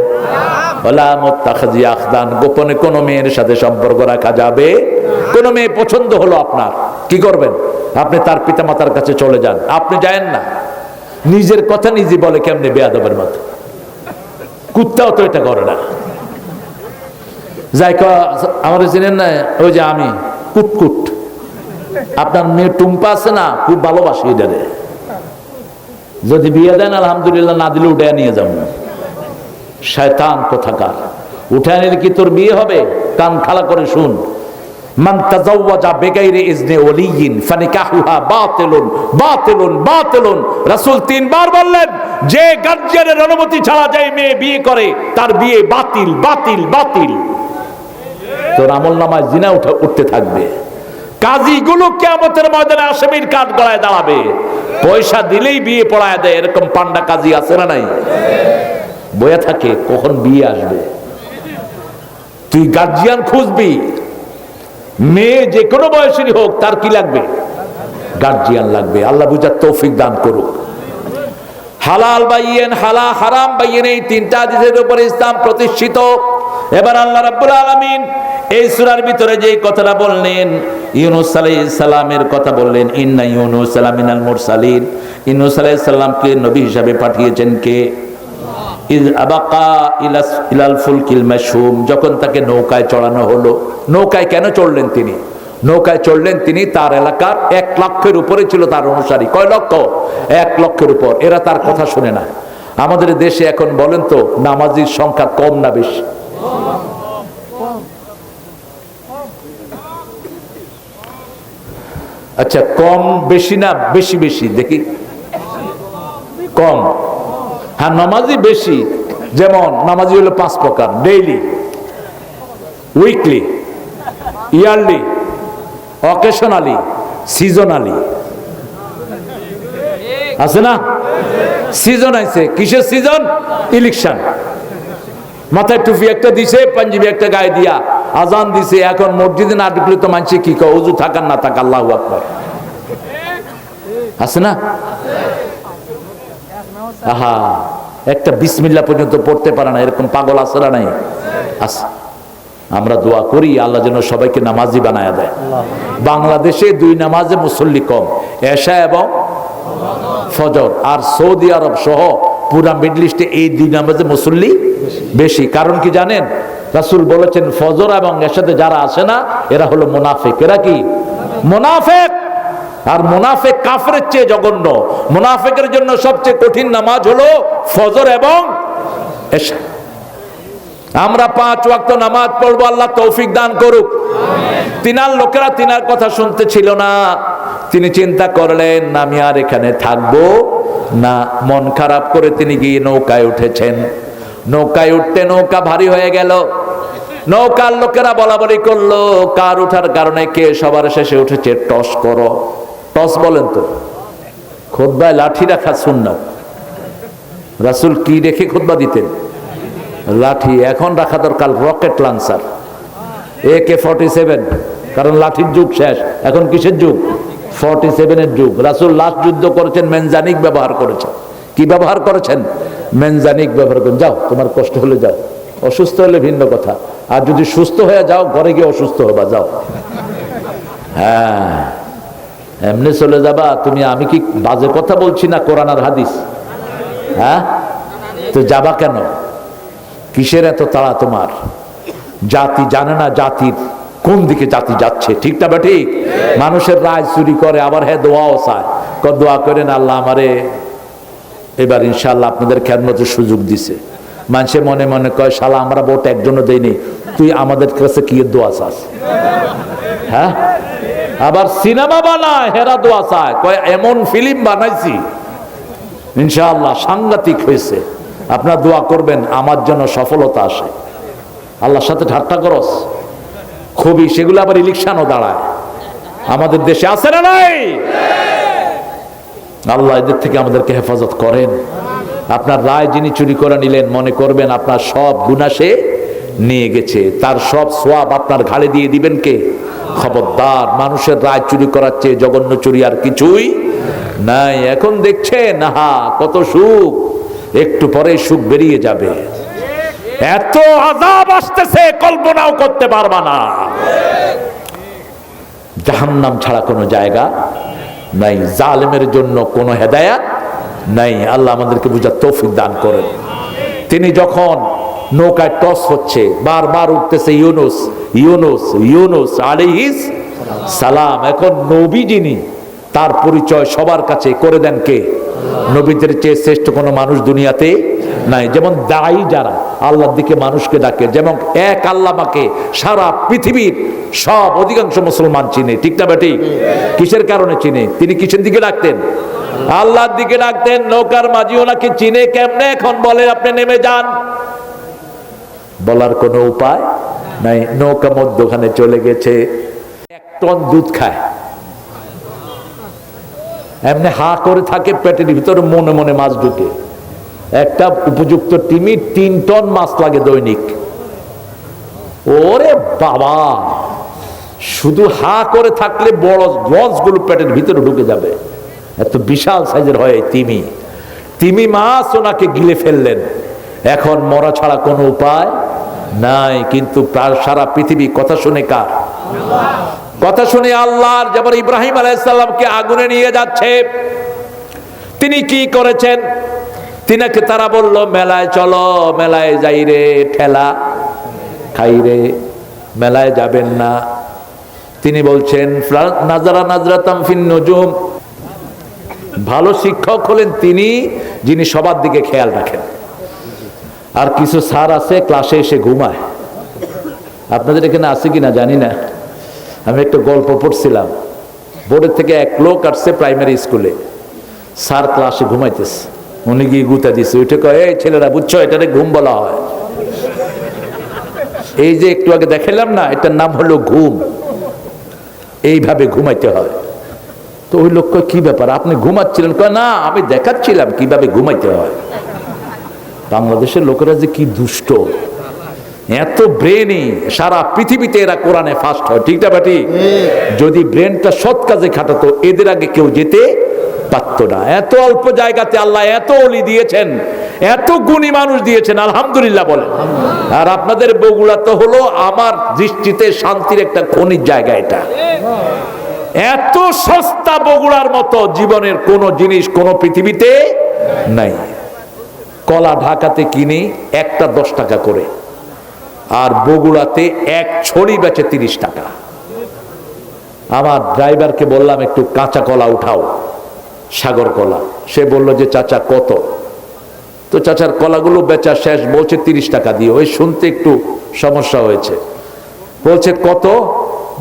গোপনে কোন মেয়ের সাথে সম্পর্ক রাখা যাবে? কোন মেয়ে পছন্দ হলো আপনার, কি করবেন? আপনি তার পিতামাতার কাছে চলে যান। আপনি যায়েন না, নিজের কথা নিজে বলে কেমনে বেয়াদবের মতো। কুত্তাও তো এটা করে না। যাই আমার চিনেন না, ওই যে আমি কুটকুট, আপনার মেয়ে টুম্পা আছে না, খুব ভালোবাসি এটারে। যদি বিয়ে দেন আলহামদুলিল্লাহ, না দিলে উঠে নিয়ে যাবো। শয়তান কোথাকার, উঠে নিলে কি তোর বিয়ে হবে? কান খালা করে শুন। মান তাজাওয়াজা বিগাইরি ইজনি ওয়ালিয়িন ফানিকাহুহা বাতিলুন বাতিলুন বাতিলুন। রাসূল তিনবার বললেন, যে গার্জিয়ানের অনুমতি ছাড়া যে মেয়ে বিয়ে করে, তার বিয়ে বাতিল বাতিল বাতিল। তোর আমলনামায় জিনা উঠতে থাকবে। কাজীগুলো কিয়ামতের ময়দানে আসামির কাঠ গলায় দাঁড়াবে। পয়সা দিলেই বিয়ে পড়ায় দেয়, এরকম পান্ডা কাজী আছে না নাই? বয়ে থাকে কখন বিয়ে আসবে। তুই গার্জিয়ান খুঁজবি, মেয়ে যে কোনো বয়সেরই হোক, তার কি লাগবে? গার্জিয়ান লাগবে। আল্লাহ বুঝার তৌফিক দান করুক। হালাল বাইয়েন, হারাম বাইয়েন, এই তিনটা হাদিসের উপরে ইসলাম প্রতিষ্ঠিত। এবার আল্লাহ রাব্বুল আলামিন এই সূরার ভিতরে যে কথাটা বললেন, ইউনূস আলাইহিস সালামের কথা বললেন, ইন্না ইউনূস মিনাল মুরসালিন। ইউনূস আলাইহিস সালামকে নবী হিসাবে পাঠিয়েছেন কে? ইয আবাকা ইলাল ফুলকিল মাশহুম, যখন তাকে নৌকায় চড়ানো হলো। নৌকায় কেন চড়লেন তিনি? নৌকায় চড়লেন তিনি, তার এলাকার 1 লক্ষের উপরে ছিল তার অনুসারী। কয় লক্ষ? 1 লক্ষের উপর। এরা তার কথা শুনে না। আমাদের দেশে এখন বলেন তো, নামাজির সংখ্যা কম না বেশি? আচ্ছা, কম বেশি না বেশি? বেশি দেখি, কম। হ্যাঁ, নামাজি বেশি। যেমন নামাজি হলো 5 প্রকার: daily, weekly, yearly, occasionally, seasonally. আছে না? সিজন আছে। কিসের সিজন? ইলেকশন। মাথায় টুপি একটা দিছে, পাঞ্জাবি একটা গায়ে দিয়া আজান দিছে। এখন মসজিদে না ঢুকলে তো মানছে কি কয়, ওযু থাকার না থাক, আল্লাহু আকবার। আছে না? আহা, একটা বিসমিল্লাহ পর্যন্ত পড়তে পারে না, এরকম পাগল আছে না নাই? আছে। আমরা দোয়া করি আল্লাহ যেন সবাইকে নামাজি বানায় দেয়। বাংলাদেশে 2 নামাজে মুসল্লি কম, এশা এবং ফজর। আর সৌদি আরব সহ পুরা মিডল ইস্টে এই 2 নামাজে মুসল্লি বেশি। কারণ কি জানেন? রাসূল বলেছেন, ফজর এবং এশাতে যারা আসে না, এরা হলো মুনাফিক। এরা কি? মুনাফিক। আর মুনাফিক কাফেরের চেয়ে জঘন্য। মুনাফিকের জন্য সবচেয়ে কঠিন নামাজ হলো ফজর এবং এশা। আমরা 5 ওয়াক্ত নামাজ পড়বো, আল্লাহ তৌফিক দান করুক। তিনার লোকেরা তিনার কথা শুনতে ছিল না। তিনি চিন্তা করলেন, আমি আর এখানে থাকবো না। মন খারাপ করে তিনি গিয়ে নৌকায় উঠেছেন। নৌকায় উঠতে নৌকা ভারী হয়ে গেল। নৌকার লোকেরা বলাবলি করলো, কার উঠার কারণে কে সবার শেষে উঠেছে? টস করো। টস বলেন তো, খুতবায় লাঠি রাখা সুন্নাত। রাসূল কি রেখে খুতবা দিতেন? লাঠি। এখন রাখা দরকার রকেট লঞ্চার, AK-47, কারণ লাঠির যুগ শেষ, এখন কিসের যুগ? 47-এর যুগ। রাসূল লাস্ট যুদ্ধ করেছেন মেনজানিক ব্যবহার করেছেন। কি ব্যবহার করেছেন? মেনজানিক ব্যবহার করেন। যাও, তোমার কষ্ট হলে যাও, অসুস্থ হলে ভিন্ন কথা, আর যদি সুস্থ হয়ে যাও ঘরে গিয়ে অসুস্থ হবা, যাও। হ্যাঁ, এমনি চলে যাবা তুমি? আমি কি বাজে কথা বলছি না? কোরআন আর হাদিস। হ্যাঁ, তো যাবা কেন? কিসের এত তাড়া তোমার? জাতি জানে না জাতির কোন দিকে জাতি যাচ্ছে, ঠিক না বা ঠিক? মানুষের রায় চুরি করে, আবার হ্যাঁ দোয়াও চায়, দোয়া করেন আল্লাহ আমারে এবার ইনশাআল্লাহ আপনাদের খেদমতের সুযোগ দিছে। মানুষে মনে মনে কয় শালা আমরা ভোট একজনও দেইনি, তুই আমাদের কাছে কি দোয়া চাস? হ্যাঁ, আবার সিনেমা বানায় হেরা দোয়া চায়, কয় এমন ফিল্ম বানাইছি ইনশাআল্লাহ সাংঘাতিক হয়েছে, আপনারা দোয়া করবেন আমার জন্য সফলতা আসে। আল্লাহর সাথে ঠাট্টা করস খুবই, সেগুলো আবার ইলেকশনও দাঁড়ায়। আমাদের দেশে আছে না নাই? আল্লাহ এদের থেকে আমাদেরকে হেফাজত করেন। আপনার রায় যিনি চুরি করে নিলেন, মনে করবেন আপনার সব গুনাহ সে নিয়ে গেছে, তার সব সওয়াব আপনার ঘাড়ে দিয়ে দিবেন কে? খবরদার, মানুষের রায় চুরি করার চেয়ে জঘন্য চুরি আর কিছুই নাই। এখন দেখছেন হা কত সুখ, একটু পরে সুখ বেরিয়ে যাবে। এত আযাব আসতেছে কল্পনাও করতে পারবা না। জাহান্নাম ছাড়া কোনো জায়গা নাই, জালেমের জন্য কোনো হেদায়েত নাই। আল্লাহ আমাদেরকে বুঝার তৌফিক দান করেন। তিনি যখন নৌকায় টস হচ্ছে, বারবার উঠতেছে ইউনুস ইউনুস ইউনুস আলাইহিস সালাম। এখন নবী যিনি, তার পরিচয় সবার কাছে করে দেন কে? নবীদের চেয়ে শ্রেষ্ঠ কোনো মানুষ দুনিয়াতে নাই। যেমন দায়ী যারা আল্লাহর দিকে মানুষকে ডাকে, যেমন এক আল্লাহকে সারা পৃথিবীর সব অধিকাংশ মুসলমান চিনে, ঠিক না বেটি? কিসের কারণে চিনে? তিনি কিসের দিকে ডাকতেন? আল্লাহর দিকে ডাকতেন। নৌকার মাঝি ওনাকে চিনে কেমনে? এখন বলেন আপনি নেমে যান, বলার কোনো উপায় নাই। নৌকা মধ্যখানে চলে গেছে, 1 টন দুধ খায়, এমনি হা করে থাকে, পেটের ভিতরে মনে মনে মাছ ঢুকে। একটা উপযুক্ত টিমি 3 টন মাছ লাগে দৈনিক। ওরে বাবা, শুধু হা করে থাকলে বড় লঞ্চগুলো পেটের ভিতরে ঢুকে যাবে, এত বিশাল সাইজের হয় তিমি। তিমি মাছ ওনাকে গিলে ফেললেন। এখন মরা ছাড়া কোনো উপায় নাই। কিন্তু সারা পৃথিবী কথা শুনে কার? কথা শুনে আল্লাহর। যেমন ইব্রাহিম আলাইহিস সালামকে আগুনে নিয়ে যাচ্ছে, তিনি কি করেছেন? তিনাকে তারা বলল মেলায় চলো, মেলায় যাই রে, ঠেলা খাই রে, মেলায় যাবেন না। তিনি বলছেন নাজারা নাজরাতাম ফিন নুজুম। ভালো শিক্ষক হলেন তিনি যিনি সবার দিকে খেয়াল রাখেন। আর কিছু স্যার আছে ক্লাসে এসে ঘুমায়, আপনাদের এখানে আছে কিনা জানি না। আমি একটা গল্প পড়ছিলাম, বোর্ডের থেকে এক লোক আসছে প্রাইমারি স্কুলে, স্যার ক্লাসে ঘুমাইতেছে, উনি গিয়ে গুতা দিচ্ছে, উঠে কয় এই ছেলেরা বুঝছো এটারে ঘুম বলা হয়। এই যে একটু আগে দেখালাম না, এটার নাম হলো ঘুম, এইভাবে ঘুমাইতে হয়। তো ওই লোক কয় কি ব্যাপার আপনি ঘুমাচ্ছিলেন? কয় না, আমি দেখাচ্ছিলাম কিভাবে ঘুমাইতে হয়। বাংলাদেশের লোকেরা যে কি দুষ্ট, এত ব্রেনই, সারা পৃথিবীতে এরা কোরআনে ফার্স্ট হয়, ঠিক না বাটি? যদি ব্রেনটা সৎ কাজে খাটাতো এদের আগে কেউ যেতে পারতো না। এত অল্প জায়গাতে আল্লাহ এত ওলি দিয়েছেন, এত গুণী মানুষ দিয়েছেন, আলহামদুলিল্লাহ বলেন। আর আপনাদের বগুড়া তো হলো আমার দৃষ্টিতে শান্তির একটা খনির জায়গা। এটা এত সস্তা বগুড়ার মতো জীবনের কোন জিনিস কোন পৃথিবীতে নাই। কলা ঢাকাতে কিনি একটা 10 টাকা করে, আর বগুড়াতে এক ছড়ি বেচে 30 টাকা। আমার ড্রাইভারকে বললাম একটু কাঁচা কলা উঠাও, সাগর কলা। সে বলল যে চাচা কত? তো চাচার কলাগুলো বেচা শেষ, বলছে 30 টাকা দিয়ে। ওই শুনতে একটু সমস্যা হয়েছে, বলছে কত?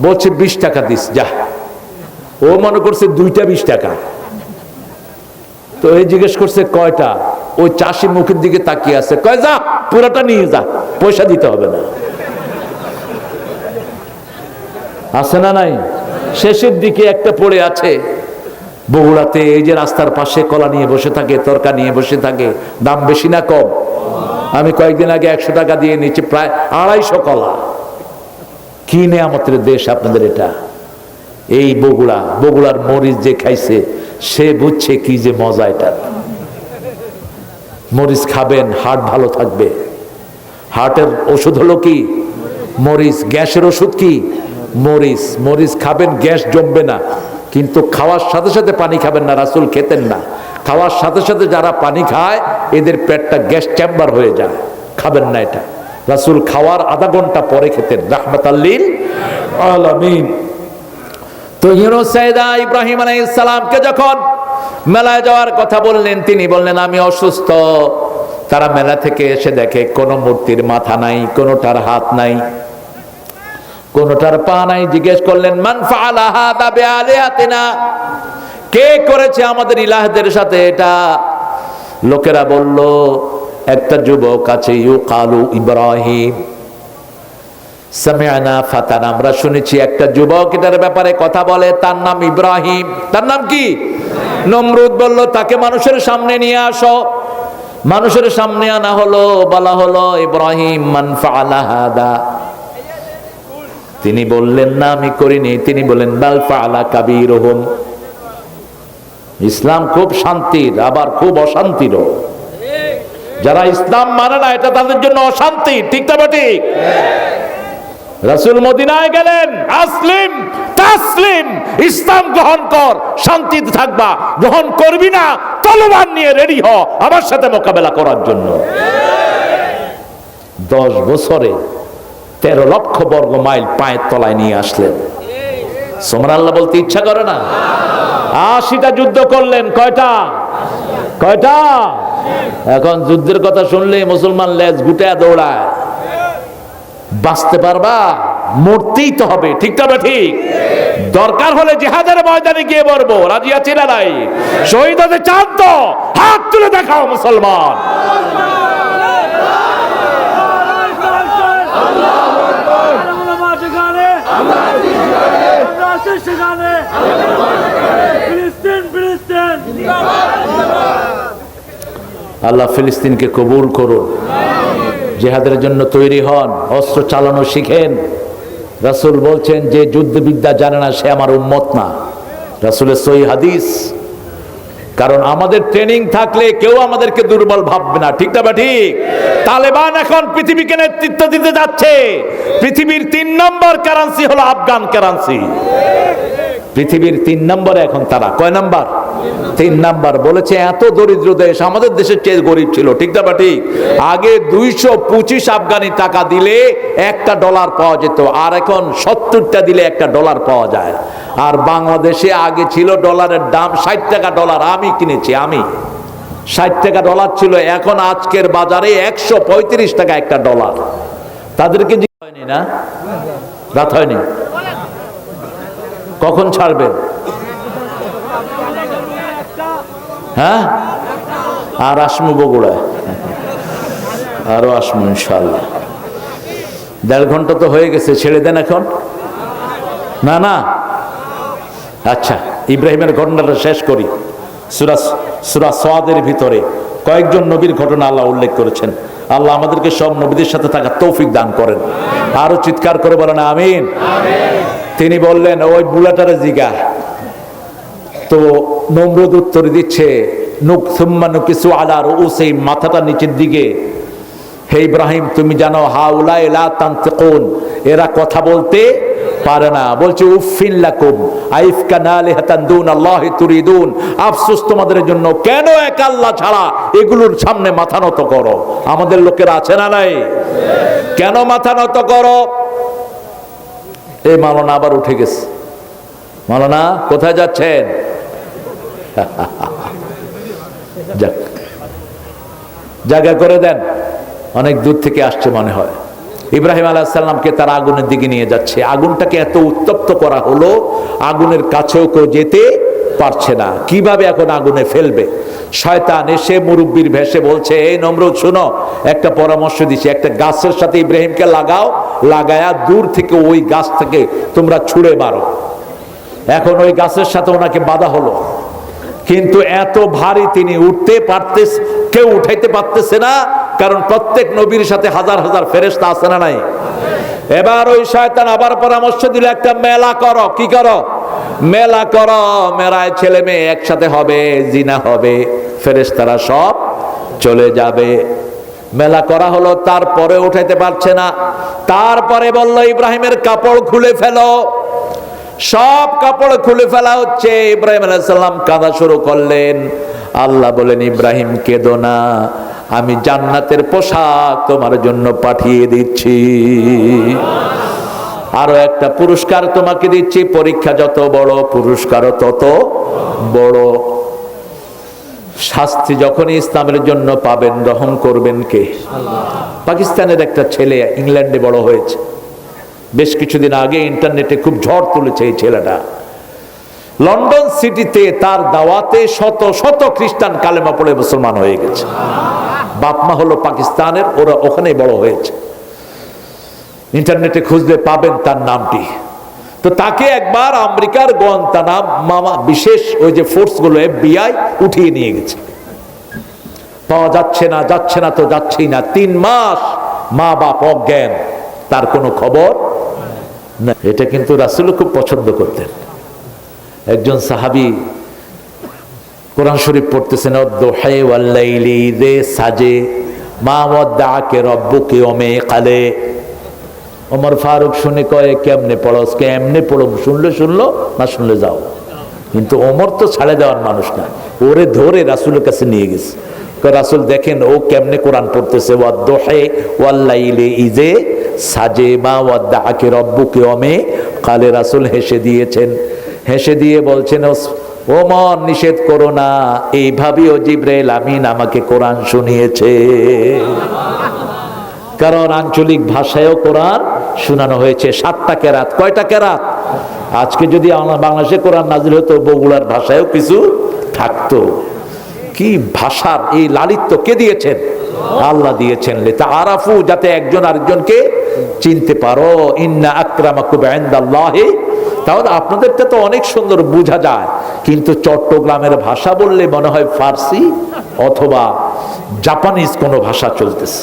বলছে 20 টাকা দিস যা। ও মনে করছে 2টা 20 টাকা। তো এই জিজ্ঞেস করছে কয়টা? ওই চাষি মুখের দিকে তাকিয়ে আছে, কয় যা পুরাটা নিয়ে যা, পয়সা দিতে হবে না। আছে না নাই? শেষের দিকে একটা পড়ে আছে বগুড়াতে, এই যে রাস্তার পাশে কলা নিয়ে বসে থাকে, তরকা নিয়ে বসে থাকে। দাম বেশি না কম? আমি কয়েকদিন আগে 100 টাকা দিয়ে নিচে প্রায় 250 কলা। কি নেয়ামতের দেশ আপনাদের এটা। এই বগুড়ার মরিচ যে খাইছে সে বুঝছে কি যে মজা এটা। মরিচ খাবেন, হার্ট ভালো থাকবে। হার্টের ওষুধ হলো কি? মরিচ। গ্যাসের ওষুধ কি? মরিচ। মরিচ খাবেন, গ্যাস জমবে না। কিন্তু খাওয়ার সাথে সাথে পানি খাবেন না, রাসূল খেতেন না। খাওয়ার সাথে সাথে যারা পানি খায় এদের পেটটা গ্যাস চেম্বার হয়ে যায়, খাবেন না এটা। রাসূল খাওয়ার আধা ঘন্টা পরে খেতেন, রাহমাতাল লিল আলামিন। তো ইউনূস সাইয়েদা ইব্রাহিম আলাইহিস সালামকে যখন মেলায় যাওয়ার কথা বললেন, তিনি বললেন আমি অসুস্থ। তারা মেলা থেকে এসে দেখে কোনো মূর্তির মাথা নাই, কোনোটার হাত নাই, কোনোটার পা নাই। জিজ্ঞেস করলেন মান ফাআলা হাদা বিআলিহাতিনা, কে করেছে আমাদের ইলাহদের সাথে এটা? লোকেরা বলল একটা যুবক আছে, ইউকালু ইব্রাহিম, সামি'না ফাতান, আমরা শুনেছি একটা যুবক এটার ব্যাপারে কথা বলে, তার নাম ইব্রাহিম। তার নাম কি? নমরুদ বলল তাকে মানুষের সামনে নিয়ে আসো। মানুষের সামনে আনা হলো, বলা হলো ইব্রাহিম মান ফাআলা হাদা। তিনি বললেন না আমি করিনি। তিনি বললেন বাল ফাআলা কাবীরুহুম। ইসলাম খুব শান্তির, আবার খুব অশান্তিরও। যারা ইসলাম মানে না এটা তাদের জন্য অশান্তি, ঠিক না ঠিক? রাসূল মদিনায় গেলেন, আসলিম তাসলিম, ইসলাম গ্রহণ কর, শান্তিতে থাকবা। গ্রহণ করবি না, তলোয়ার নিয়ে রেডি হ আমার সাথে মোকাবেলা করার জন্য। 10 বছরে 13 লক্ষ বর্গ মাইল পায়ের তলায় নিয়ে আসলেন। সুবহানাল্লাহ বলতে ইচ্ছা করে না? 80টা যুদ্ধ করলেন। কয়টা? এখন যুদ্ধের কথা শুনলে মুসলমান লেজ গুটায় দৌড়ায়। বাঁচতে পারবা? মরতেই তো হবে, ঠিক না ঠিক? দরকার হলে জিহাদের ময়দানে গিয়ে মরবো, রাজি আছি না নাই? শহীদ হতে চান তো হাত তুলে দেখাও মুসলমান। আল্লাহ ফিলিস্তিনকে কবুল করুন। জিহাদের জন্য তৈরি হন, অস্ত্র চালানো শিখেন। রাসূল বলছেন যে যুদ্ধবিদ্যা জানে না সে আমার উম্মত না, রাসূলের সহিহ হাদিস। কারণ আমাদের ট্রেনিং থাকলে কেউ আমাদেরকে দুর্বল ভাববে না, ঠিক না ঠিক? তালেবান এখন পৃথিবীকে নেতৃত্ব দিতে যাচ্ছে। পৃথিবীর 3 নম্বর কারেন্সি হলো আফগান কারেন্সি। পৃথিবীর 3 নম্বরে এখন তারা। কয় নাম্বার? 3 নাম্বার। বলেছে এত দরিদ্র দেশ, আমাদের দেশের চেয়ে গরিব ছিল, ঠিক না ঠিক? আগে 225 আফগানি টাকা দিলে $1 পাওয়া যেত, আর এখন 70টা দিলে $1 পাওয়া যায়। আর বাংলাদেশে আগে ছিল ডলারের দাম $60 আমি কিনেছি, 60 ছিল। এখন আজকের বাজারে 135 টাকা $1। তাদেরকে হয়নি না? রাত হয়নি? কখন ছাড়বেন? হ্যাঁ, আর আসমু বগুড়ায়, আরো আসমু ইনশাআল্লাহ। 1.5 ঘন্টা তো হয়ে গেছে, ছেড়ে দেন এখন। না আচ্ছা, ইব্রাহিমের ঘটনাটা শেষ করি। সূরা সাদের ভিতরে কয়েকজন নবীর ঘটনা আল্লাহ উল্লেখ করেছেন। আল্লাহ আমাদেরকে সব নবীদের সাথে থাকার তৌফিক দান করেন। আরো চিৎকার করে বলেন আমিন। তিনি বললেন ওই বুলাটারে জিগা। তো নমরুদ উত্তর দিচ্ছে মাথাটা নিচের দিকে, হে ইব্রাহিম তুমি জানো হাউলাই লা তানতিকুন, এরা কথা বলতে পারে না। বলছে উফিন লাকুম আইফকান আলিহাতান দুনাল্লাহি তুরিদুন, আফসোস তোমাদের জন্য, কেন এক আল্লাহ ছাড়া এগুলোর সামনে মাথা নত করো? আমাদের লোকের আছে না নাই? কেন মাথা নত করো? এই মাওলানা আবার উঠে গেছে। মাওলানা কোথায় যাচ্ছেন? জায়গা করে দেন, অনেক দূর থেকে আসছে মনে হয়। ইব্রাহিম আলাইহিস সালামকে তার আগুনের দিকে নিয়ে যাচ্ছে। আগুনটাকে এত উত্তপ্ত করা হলো, আগুনের কাছেও কেউ যেতে পারছে না। কিভাবে এখন আগুনে ফেলবে? শয়তান এসে মুরব্বির ভেষে বলছে, এই নমরুদ শুনো, একটা পরামর্শ দিছি, একটা গাছের সাথে ইব্রাহিমকে লাগাও, লাগায়া দূর থেকে ওই গাছ থেকে তোমরা ছুঁড়ে মারো। এখন ওই গাছের সাথে ওনাকে বাধা হলো, কিন্তু এত ভারী তিনি উঠতে পারতেছে, কেউ উঠাইতে পারতেছে না। কারণ প্রত্যেক নবীর সাথে হাজার হাজার ফেরেশতা আছে না নাই? এবার ওই শয়তান আবার পরামর্শ দিল, একটা মেলা করো। কি করো? মেলা করো। মেলায় ছেলে মেয়ে একসাথে হবে, জিনা হবে, ফেরেশতারা সব চলে যাবে। মেলা করা হলো, তারপরে উঠাইতে পারছে না। তারপরে বলল, ইব্রাহিমের কাপড় খুলে ফেলো। সব কাপড় খুলে ফেলা হচ্ছে। ইব্রাহিম আলাইহিস সালাম কাঁদা শুরু করলেন। আল্লাহ বলেন, ইব্রাহিম কেঁদো না, আমি জান্নাতের পোশাক তোমার জন্য পাঠিয়ে দিচ্ছি। আরো একটা পুরস্কার তোমাকে দিচ্ছি। পরীক্ষা যত বড়, পুরস্কারও তত বড়। শাস্তি যখনই ইসলামের জন্য পাবেন, রহম করবেন কে? পাকিস্তানের একটা ছেলে ইংল্যান্ডে বড় হয়েছে। বেশ কিছুদিন আগে ইন্টারনেটে খুব ঝড় তুলেছে এই ছেলেটা। লন্ডন সিটিতে তার দাওয়াতে শত শত খ্রিস্টান কালেমা পড়ে মুসলমান হয়ে গেছে। বাপ মা হলো পাকিস্তানের, ওরা ওখানেই বড় হয়েছে। ইন্টারনেটে খুঁজলে পাবেন তার নামটি। তো তাকে একবার আমেরিকার গুয়ান্তানামো বিশেষ ওই যে ফোর্স গুলো FBI উঠিয়ে নিয়ে গেছে। পাওয়া যাচ্ছে না, যাচ্ছে না তো যাচ্ছেই না। 3 মাস মা বাপ অজ্ঞান, তার কোনো খবর না। এটা কিন্তু রাসূল খুব পছন্দ করতেন। একজন সাহাবী কোরআন শরীফ পড়তেছেন, ওয়াদ-দুহা ওয়াল-লাইলি ইযা সাজে মা ওয়াদ্দাআকা রাব্বুকা ওমে কালে। ওমর ফারুক শুনে কয়ে, কেমনে পড়োস? কেমনে পড়ো? শুনলে শুনলো, না শুনলে যাও। কিন্তু ওমর তো ছাড়ে দেওয়ার মানুষ না, ওরে ধরে রাসূলের কাছে নিয়ে গেছে। রাসূল দেখেন ও কেমনে কোরআন পড়তেছে, ওয়াদ-দুহা ওয়াল-লাইলি ইযা সাজে মা ওয়াদ্দাআকা রাব্বুকা ওমে কালে। রাসূল হেসে দিয়েছেন। হেসে দিয়ে বলছেন, ওমর নিষেধ করো না, এইভাবেও জিবরাইল আমিন আমাকে কোরআন শুনিয়েছে। কারণ আঞ্চলিক ভাষায়ও কোরআন শোনানো হয়েছে। 7টা কেরাত। কয়টা কেরাত? আজকে যদি বাংলাদেশে কোরআন নাজিল হতো, বগুড়ার ভাষায়ও কিছু থাকতো। কি ভাষার এই লালিত্য কে দিয়েছেন? আল্লাহ দিয়েছেন। লিতাআরাফু, যাতে একজন আরেকজনকে চিনতে পারো। ইন্না আকরামাকুম ইনদাল্লাহি। তাহলে আপনাদেরটা তো অনেক সুন্দর বোঝা যায়, কিন্তু চট্টগ্রামের ভাষা বললে মনে হয় ফার্সি অথবা জাপানিজ কোনো ভাষা চলতেছে।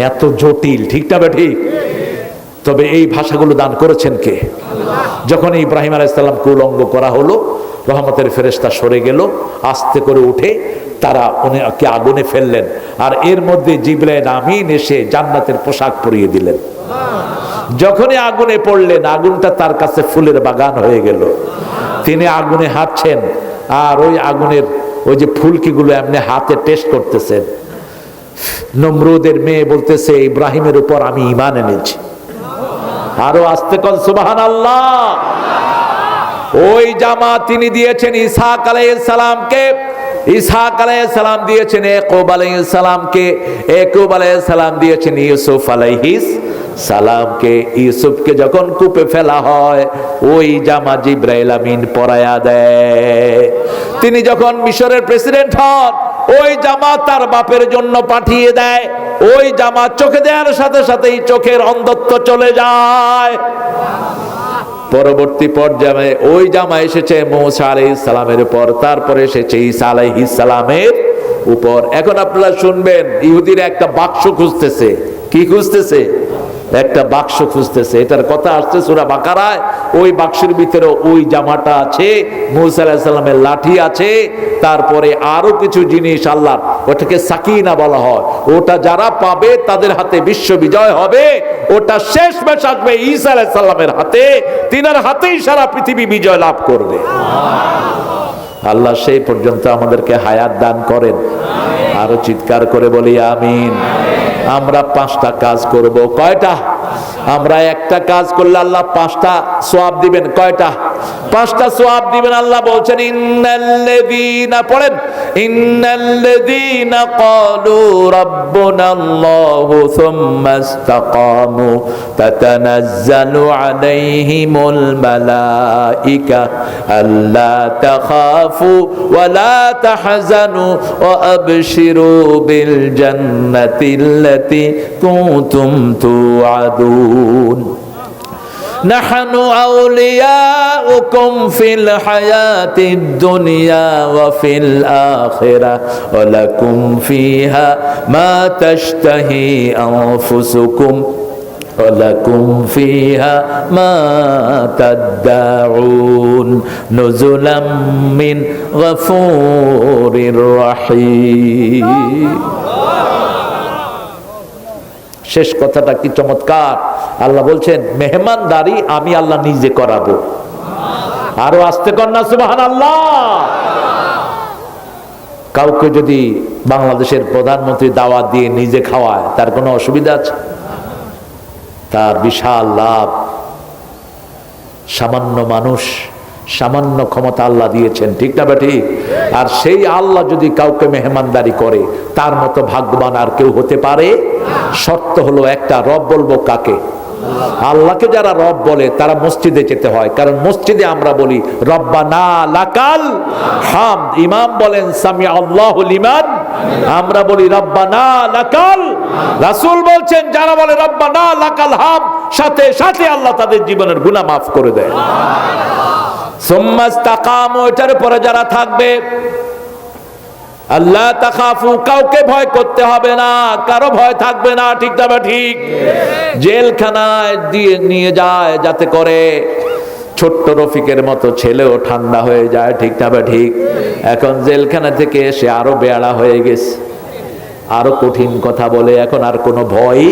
এত জটিল, ঠিক না ঠিক? তবে এই ভাষাগুলো দান করেছেন কে? যখন ইব্রাহিম আলাইহিস সালামকে উলঙ্গ করা হলো, রহমতের ফেরেশতা সরে গেল, আস্তে করে উঠে তারা ওনাকে আগুনে ফেললেন। আর এর মধ্যে জিবরাইল আমিন এসে জান্নাতের পোশাক পরিয়ে দিলেন। যখনই আগুনে পড়লেন, আগুনটা তার কাছে ফুলের বাগান হয়ে গেল। তিনি আগুনে হাঁটছেন, আর ওই আগুনের ওই যে ফুলকিগুলো এমনি হাতে টেস্ট করতেছেন। নমরুদের মেয়ে বলতেছে, ইব্রাহিমের উপর আমি ঈমান এনেছি। আরো আস্তে কর সুবহানাল্লাহ। ওই জামা তিনি দিয়েছেন ইসহাক আলাইহিস সালামকে, ইসহাক আলাইহিস সালাম দিয়েছেন ইয়াকুব আলাইহিস সালামকে, ইয়াকুব আলাইহিস সালাম দিয়েছেন ইউসুফ আলাইহিস সালামকে। ইউসুফকে যখন কূপে ফেলা হয়, ওই জামা জিবরাইল আমিন পরায়া দেয়। তিনি যখন মিশরের প্রেসিডেন্ট হন, ওই জামা তার বাপের জন্য পাঠিয়ে দেয়। ওই জামা চোখে দেওয়ার সাথে সাথেই চোখের অন্ধত্ব চলে যায়। পরবর্তী পর্যায়ে ওই জামা এসেছে মূসা আলাইহিস সালামের উপর, তারপরে এসেছে ঈসা আলাইহিস সালামের উপর। এখন আপনারা শুনবেন, ইহুদিরা একটা বাক্স খুঁজতেছে। কি খুঁজতেছে? একটা বাক্স খুঁজতেছে। এটার কথা আসছে সূরা বাকারায়। ওই বাক্সের ভিতরে ওই জামাটা আছে, মূসা আলাইহিস সালামের লাঠি আছে, তারপরে আরো কিছু জিনিস। আল্লাহ ওটাকে সাকিনা বলা হয়। ওটা যারা পাবে তাদের হাতে বিশ্ব বিজয় হবে। ওটা শেষ ম্যাচ আসবে ঈসা আলাইহিস সালামের হাতে, তিনার হাতেই সারা পৃথিবী বিজয় লাভ করবে। আল্লাহ সেই পর্যন্ত আমাদেরকে হায়াত দান করেন। আরো চিৎকার করে বলি আমিন। আমরা 5টা কাজ করব। কয়টা? আমরা একটা কাজ করলে আল্লাহ 5টা সওয়াব দিবেন। কয়টা? 5টা সওয়াব দিবেন। আল্লাহ বলছেন, ইন্নাল্লাযীনা, পড়েন, ইন্নাল্লাযীনা ক্বালু রাব্বুনাল্লাহু সুম্মা ইসতাকামু তাতানাজ্জালু আলাইহিমুল মালাইকা আল্লা তাখাফু ওয়া লা তাহজানু ওয়া আবশিরু বিল জান্নাতিল্লাতী কুনতুম তুআদুন। نحن أولياؤكم في الحياة الدنيا وفي الآخرة ولكم فيها ما تشتهي أنفسكم ওয়ালাকুম ফিহা মা তাদদাউন নুজুলাম মিন গফুরির রহিম। শেষ কথাটা কি চমৎকার! আল্লাহ বলছেন মেহমানদারি আমি আল্লাহ নিজে করাবো। আরো আস্তে কন্যা সুবহানাল্লাহ। কাউকে যদি বাংলাদেশের প্রধানমন্ত্রী দাওয়াত দিয়ে নিজে খাওয়ায় তার কোনো অসুবিধা আছে? তার বিশাল লাভ। সামান্য মানুষ, সামান্য ক্ষমতা আল্লাহ দিয়েছেন, ঠিক না বেঠিক? আর সেই আল্লাহ যদি কাউকে মেহমানদারি করে তার মতো ভাগ্যবান আর কেউ হতে পারে? শর্ত হলো একটা, রব বলবো কাকে? আল্লাহকে যারা রব বলে তারা মসজিদে যেতে হয়, কারণ মসজিদে আমরা বলি রব্বানা লাকাল হামদ। ইমাম বলেন সামি আল্লাহু লিমান, আমরা বলি রব্বানা লাকাল। রাসূল বলছেন যারা বলে রব্বানা লাকাল হামদ, সাথে সাথে আল্লাহ তাদের জীবনের গুনাহ মাফ করে দেয়। সুম্মা ইসতাকামু, এটার পরে যারা থাকবে, আল্লাহ তাখাফু, কাউকে ভয় করতে হবে না, কারো ভয় থাকবে না, ঠিক না ঠিক? জেলখানায় দিয়ে নিয়ে যায় যাতে করে ছোট্ট রফিকের মতো ছেলেও ঠান্ডা হয়ে যায়, ঠিক না ঠিক? এখন জেলখানা থেকে এসে আরো বেয়াড়া হয়ে গেছে, আরো কঠিন কথা বলে, এখন আর কোনো ভয়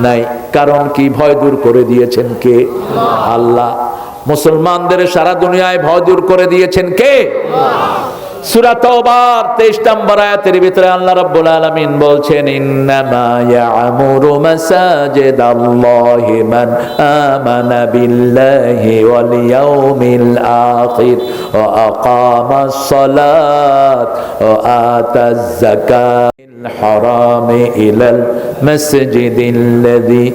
নাই। কারণ কি? ভয় দূর করে দিয়েছেন কে? আল্লাহ। মুসলমানদের সারা দুনিয়ায় ভয় দূর করে দিয়েছেন কে? সূরা তাওবার 23 নম্বর আয়াতের ভিতরে আল্লাহ রাব্বুল আলামিন বলছেন ইন্নামা ইয়া'মুরু মাসাজিদাল্লাহি মান আমানা বিল্লাহি ওয়াল ইয়াউমিল আখির ওয়া আকামাস সালাত ওয়া আতাজ যাকাতাল হারামি ইলাল মাসজিদিল্লাযী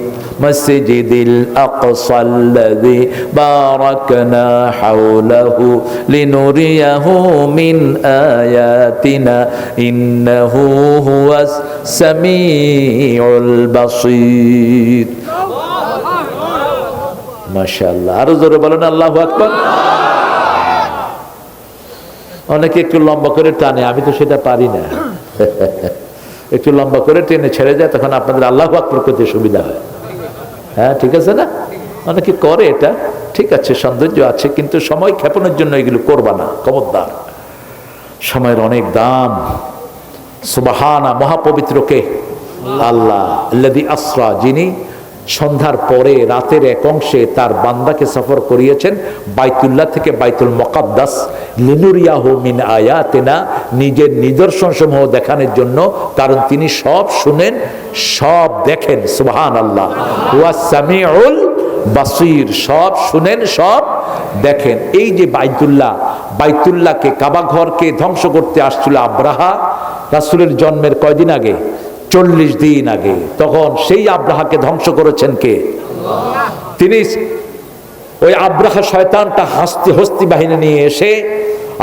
মসজিদিল আকসাল্লাযী বারাকনা হাওলাহু লিনুরিয়াহু মিন আয়াতিনা ইন্নাহু হুয়াস সামিউল বাসীর। মাশাআল্লাহ। আরো জোরে বলেন আল্লাহু আকবার। অনেকে একটু লম্বা করে টানে, আমি তো সেটা পারি না। একটু লম্বা করে টেনে ছেড়ে যায়, তখন আপনাদের আল্লাহু আকবার করতে সুবিধা হয়। হ্যাঁ, ঠিক আছে না? অনেকে করে এটা, ঠিক আছে, সৌন্দর্য আছে, কিন্তু সময় ক্ষেপণের জন্য এগুলো করবা না, খবরদার। সময়ের অনেক দাম। সুবহানা, মহাপবিত্রকে আল্লাহ আল্লাযী আসরা, যিনি সন্ধ্যার পরে রাতের এক অংশে তার বান্দাকে সফর করিয়েছেন বাইতুল্লাহ থেকে বাইতুল মুকাদ্দাস, লিনুরিয়াহু মিন আয়াতিনা, নিজের নিদর্শন সমূহ দেখানোর জন্য, কারণ তিনি সব শুনেন, সব দেখেন। সুবহানাল্লাহ। ওয়া সামিউল বাসীর, সব শুনেন, সব দেখেন। এই যে বাইতুল্লাহকে, কাবা ঘরকে ধ্বংস করতে আসছিল আব্রাহা, রাসূলের জন্মের কয়দিন আগে? 40 দিন আগে। তখন সেই আব্রাহাকে ধ্বংস করেছেন কে? তিনি। ওই আব্রাহা শয়তানটা হস্তি বাহিনী নিয়ে এসে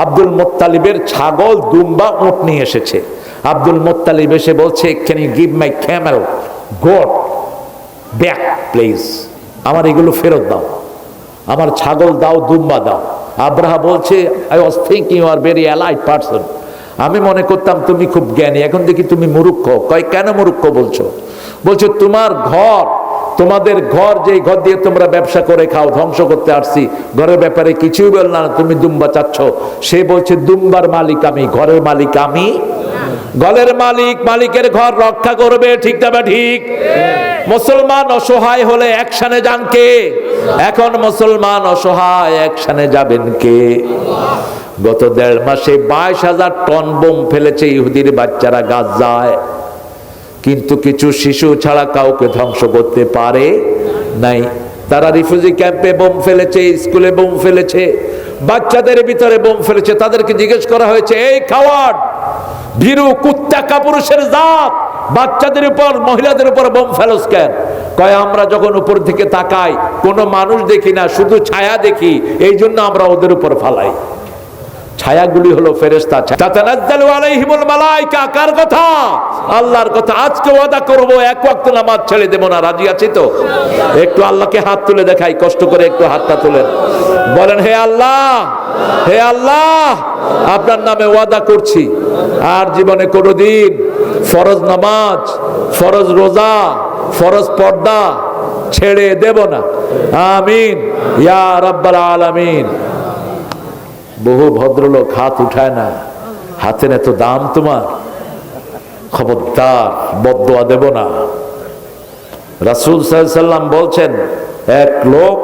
আব্দুল মুত্তালিবের ছাগল, দুম্বা, উট নিয়ে এসেছে। আব্দুল মুত্তালিব এসে বলছে, can you give my camel goat back please, আমার এগুলো ফেরত দাও, আমার ছাগল দাও, দুম্বা দাও। আব্রাহা বলছে, I was thinking you are very elite person, আমি মনে করতাম তুমি খুব জ্ঞানী, এখন দেখি তুমি মূর্খ। কয় কেন মূর্খ বলছো? বলছে তোমার ঘর, তোমাদের ঘর, যে ঘর দিয়ে তোমরা ব্যবসা করে খাও, ধ্বংস করতে আসছি। ঘরের ব্যাপারে কিছুই বল না, তুমি দুম্বা চাচ্ছ। সে বলছে দুম্বার মালিক আমি, ঘরের মালিক আমি। ঘরের মালিক মালিকের ঘর রক্ষা করবে, ঠিক না ঠিক? মুসলমান অসহায় হলে অ্যাকশনে যান কে? এখন মুসলমান অসহায়, অ্যাকশনে যাবেন কে? গত 1.5 মাসে 22,000 টন বোম ফেলেছে ইহুদির বাচ্চারা গাজায়, কিন্তু কিছু শিশু ছাড়া কাউকে ধ্বংস করতে পারে নাই। তারা রিফিউজি ক্যাম্পে বোম ফেলেছে, স্কুলে বোম ফেলেছে, বাচ্চাদের ভিতরে বোম ফেলেছে। তাদেরকে জিজ্ঞেস করা হয়েছে, এই কাওয়ার্ড, ভীরু কুত্তা কাপুরুষের জাত, বাচ্চাদের উপর, মহিলাদের উপর বোম ফেলোস কেন? কয় আমরা যখন উপর থেকে তাকাই কোনো মানুষ দেখি না, শুধু ছায়া দেখি, এই জন্য আমরা ওদের উপর ফালাই। ছায়াগুলি হলো ফেরেশতা। তাতানাজ্জালু আলাইহিমুল মালায়েকা, কার কথা? আল্লাহর কথা। আজকে ওয়াদা করব এক ওয়াক্ত নামাজ ছেড়ে দেব না, রাজি আছি তো? একটু আল্লাহকে হাত তুলে দেখাই, কষ্ট করে একটু হাতটা তুলেন, বলেন, হে আল্লাহ, হে আল্লাহ, আপনার নামে ওয়াদা করছি আর জীবনে কোনোদিন ফরজ নামাজ, ফরজ রোজা, ফরজ পর্দা, ছেড়ে দেব না। আমিন ইয়া রাব্বাল আলামিন। বহু ভদ্রলোক হাত উঠায় না, হাতের এত দাম তোমার, খবরদার, বদদোয়া দেব না। রাসূল সাল্লাল্লাহু আলাইহি সাল্লাম বলছেন, এক লোক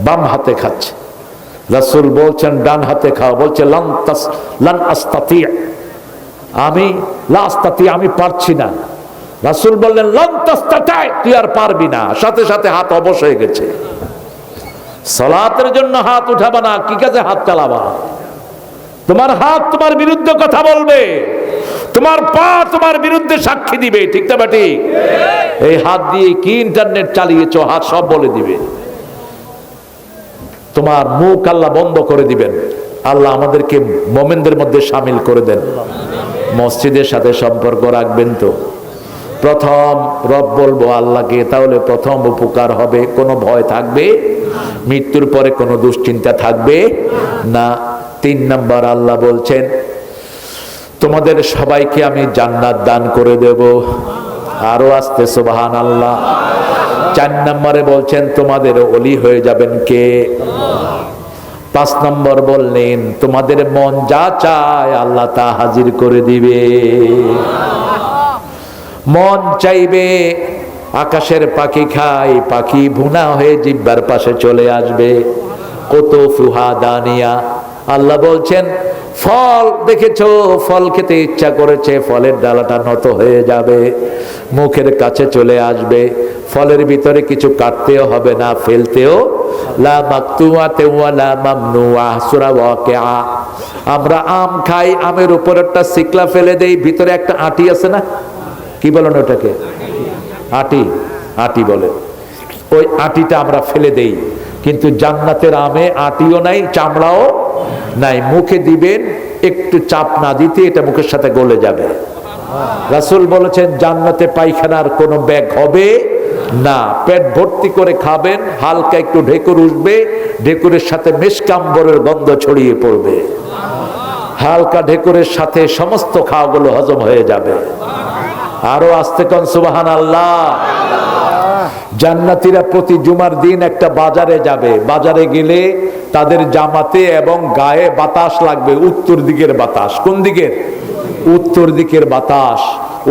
বাম হাতে খাচ্ছে, রাসূল বলছেন ডান হাতে খাও, বলছে লান আস্তাতি, আমি পারছি না। রাসূল বললেন লান তাস্তাতি, তুই আর পারবি না। সাথে সাথে হাত অবশ হয়ে গেছে। সালাতের জন্য হাত উঠাবা না, কি কাজে হাত চালাবা? তোমার হাত তোমার বিরুদ্ধে কথা বলবে, তোমার পা তোমার বিরুদ্ধে সাক্ষী দিবে, ঠিক না বেটি? এই হাত দিয়ে কি ইন্টারনেট চালিয়েছো, হাত সব বলে দিবে। তোমার মুখ আল্লাহ বন্ধ করে দিবেন। আল্লাহ আমাদেরকে মুমিনদের মধ্যে শামিল করে দেন। মসজিদের সাথে সম্পর্ক রাখবেন তো। প্রথম রব বলবো আল্লাহকে, তাহলে প্রথম উপকার হবে। কোনো ভয় থাকবে, মৃত্যুর পরে কোনো দুশ্চিন্তা থাকবে না। 3 নম্বর আল্লাহ বলছেন তোমাদের সবাইকে আমি জান্নাত দান করে দেব। আরো আসতে সুবহানাল্লাহ। 4 নম্বরে বলছেন তোমাদের ওলি হয়ে যাবেন কে? 5 নম্বর বললেন তোমাদের মন যা চায় আল্লাহ তা হাজির করে দিবে। মন চাইবে আকাশের পাখি খায়, পাখি ভুনা হয়ে জিহ্বার পাশে চলে আসবে। কত ফুহা দানিয়া, আল্লাহ বলছেন ফল দেখেছো, ফল খেতে ইচ্ছা করেছে, ফলের ডালাটা নত হয়ে যাবে, মুখের কাছে চলে আসবে। ফলের ভিতরে কিছু কাটতেও হবে না, ফেলতেও। লা মাকতুআতে ওয়ালা মামনুআ, সূরা ওয়াকিআ। আমরা আম খাই, আমের উপর একটা শিকলা ফেলে দেই, ভিতরে একটা আটি আছে না, কি বলেন ওটাকে? আটি, আটি বলে। ওই আটিটা আমরা ফেলে দেই। কিন্তু জান্নাতের আমে আটিও নাই, চামড়াও নাই। মুখে দিবেন, একটু চাপ না দিতে এটা মুখের সাথে গলে যাবে। রাসূল বলেছেন জান্নাতে পায়খানার কোনো ব্যাগ হবে না। পেট ভর্তি করে খাবেন, হালকা একটু ঢেকুর উঠবে, ঢেকুরের সাথে মেশকাম্বরের গন্ধ ছড়িয়ে পড়বে। হালকা ঢেকুরের সাথে সমস্ত খাওয়াগুলো হজম হয়ে যাবে। আরো আস্তে কোন সুবহানাল্লাহ। জান্নাতীরা প্রতি জুমার দিন একটা বাজারে যাবে। বাজারে গেলে তাদের জামাতে এবং গায়ে বাতাস লাগবে, উত্তর দিকের বাতাস। কোন দিকের? উত্তর দিকের বাতাস।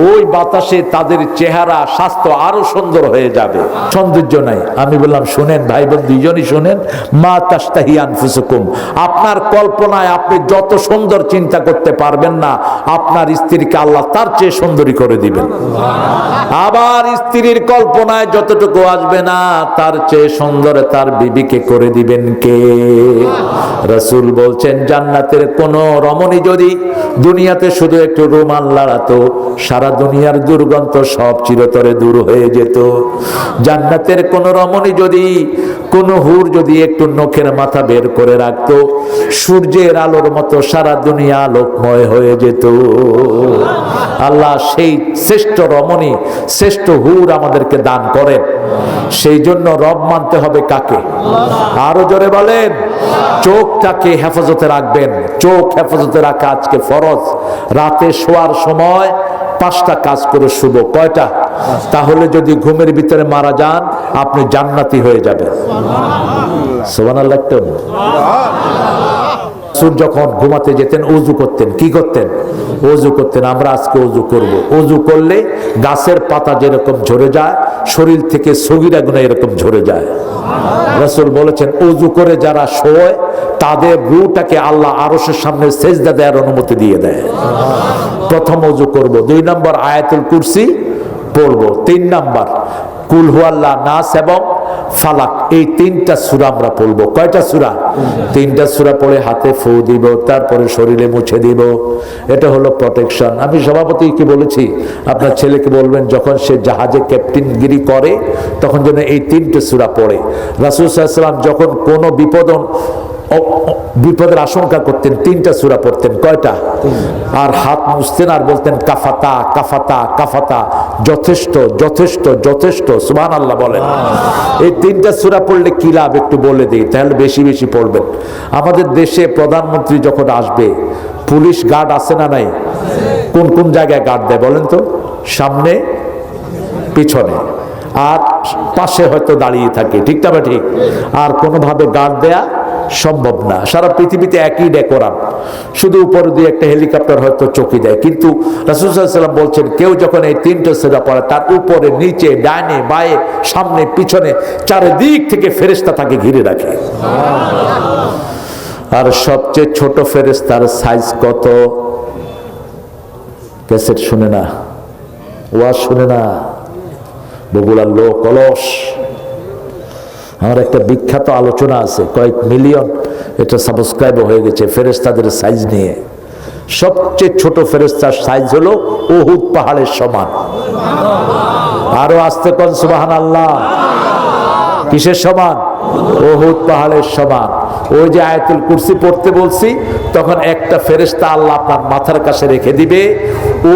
ওই বাতাসে তাদের চেহারা, স্বাস্থ্য আরো সুন্দর হয়ে যাবে। সৌন্দর্য নাই। আমি বললাম শুনেন ভাই বোন দুইজনই শুনেন, মা তাশতাহি আনফুসুকুম, আপনার কল্পনায় আপনি যত সুন্দর চিন্তা করতে পারবেন না, আপনার স্ত্রীকে আল্লাহ তার চেয়ে সুন্দরী করে দিবেন। আবার স্ত্রীর কল্পনায় যতটুকু আসবে না, তার চেয়ে সুন্দর তার বিবিকে করে দিবেন কে? রাসূল বলছেন জান্নাতের কোন রমণী যদি দুনিয়াতে শুধু একটু রুমাল লাড়াতো, সারা দুনিয়ার দুর্গন্ধ সব চিরতরে দূর হয়ে যেত। জান্নাতের কোন রমণী যদি, কোন হুর যদি একটু নখের মাথা বের করে রাখতো, সূর্যের আলোর মতো সারা দুনিয়া আলোকময় হয়ে যেত। আল্লাহ সেই শ্রেষ্ঠ রমণী, শ্রেষ্ঠ হুর আমাদেরকে দান করেন। সেই জন্য রব মানতে হবে কাকে? আরো জোরে বলেন। চোখটাকে হেফাজতে রাখবেন। চোখ হেফাজতে রাখা আজকে ফরজ। রাতে শোয়ার সময় 5টা কাজ করে শুভ। কয়টা? তাহলে যদি ঘুমের ভিতরে মারা যান আপনি জান্নাতি হয়ে যাবেন। সুবহানাল্লাহ। রাসূল যখন ঘুমাতে যেতেন ওযু করতেন। কি করতেন? ওযু করতেন। আমরা আজকে ওযু করব। ওযু করলে গাছের পাতা যেরকম ঝরে যায়, শরীর থেকে সগীরা গুনাহ এরকম ঝরে যায়। রাসূল বলেছেন ওযু করে যারা শোয় তাদের রূহটাকে আল্লাহ আরশের সামনে সেজদা দেওয়ার অনুমতি দিয়ে দেয়। প্রথম ওযু করব। 2 নম্বর আয়াতুল কুরসি পড়ব। 3 নম্বর কুল হুয়াল্লাহ, নাস এবং ফালাক, এই 3টা সূরা আমরা পড়ব। কয়টা সূরা? 3টা সূরা পড়ে হাতে ফু দিব, তারপরে শরীরে মুছে দিব। এটা হলো প্রোটেকশন। আমি সভাপতিকে বলেছি আপনার ছেলেকে বলবেন যখন সে জাহাজে ক্যাপ্টেনগিরি করে তখন যেন এই 3টে সূরা পড়ে। রাসূল সাল্লাল্লাহু আলাইহি ওয়াসাল্লাম যখন কোনো বিপদের আশঙ্কা করতেন 3টা সূরা পড়তেন। কয়টা? আর হাত মুছতেন আর বলতেন কাফাতা কাফাতা কাফাতা, যথেষ্ট যথেষ্ট যথেষ্ট। সুবহানাল্লাহ বলেন। এই 3টা সূরা পড়লে কি লাভ একটু বলে দিই, তাহলে বেশি বেশি পড়বেন। আমাদের দেশে প্রধানমন্ত্রী যখন আসবে পুলিশ গার্ড আছে না নাই? কোন কোন জায়গায় গার্ড দেয় বলেন তো? সামনে, পিছনে। আর পাশে হয়তো দাঁড়িয়ে থাকে, ঠিক না ঠিক? আর কোনোভাবে গার্ড দেয়া সম্ভব না। সারা পৃথিবীতে একই ডেকোরাম, শুধু উপরে দিয়ে একটা হেলিকপ্টার হয়তো চকি দেয়। কিন্তু রাসূল সাল্লাল্লাহু আলাইহি ওয়াসাল্লাম বলছেন, কেউ যখন এই তিনটে সেজদা পড়ে, তার উপরে, নিচে, ডাইনে, বাঁয়ে, সামনে, পিছনে চারিদিক থেকে ফেরেশতা তাকে ঘিরে রাখে। আর সবচেয়ে ছোট ফেরেশতার সাইজ কত? ক্যাসেট শুনে না, ওয়াজ শুনে না, বগুড়ার লোক অলস। আমার একটা বিখ্যাত আলোচনা আছে, কয়েক মিলিয়ন এটা সাবস্ক্রাইব হয়ে গেছে ফেরেশতাদের সাইজ নিয়ে। সবচেয়ে ছোট ফেরেশতার সাইজ হলো উহুদ পাহাড়ের সমান। আরো আস্তে কোন সুবহানাল্লাহ। কিসের সমান? উহুদ পাহাড়ের সমান। ওই যে আয়াতুল কুরসি পড়তে বলছি, তখন একটা ফেরেশতা আল্লাহ আপনার মাথার কাছে রেখে দিবে।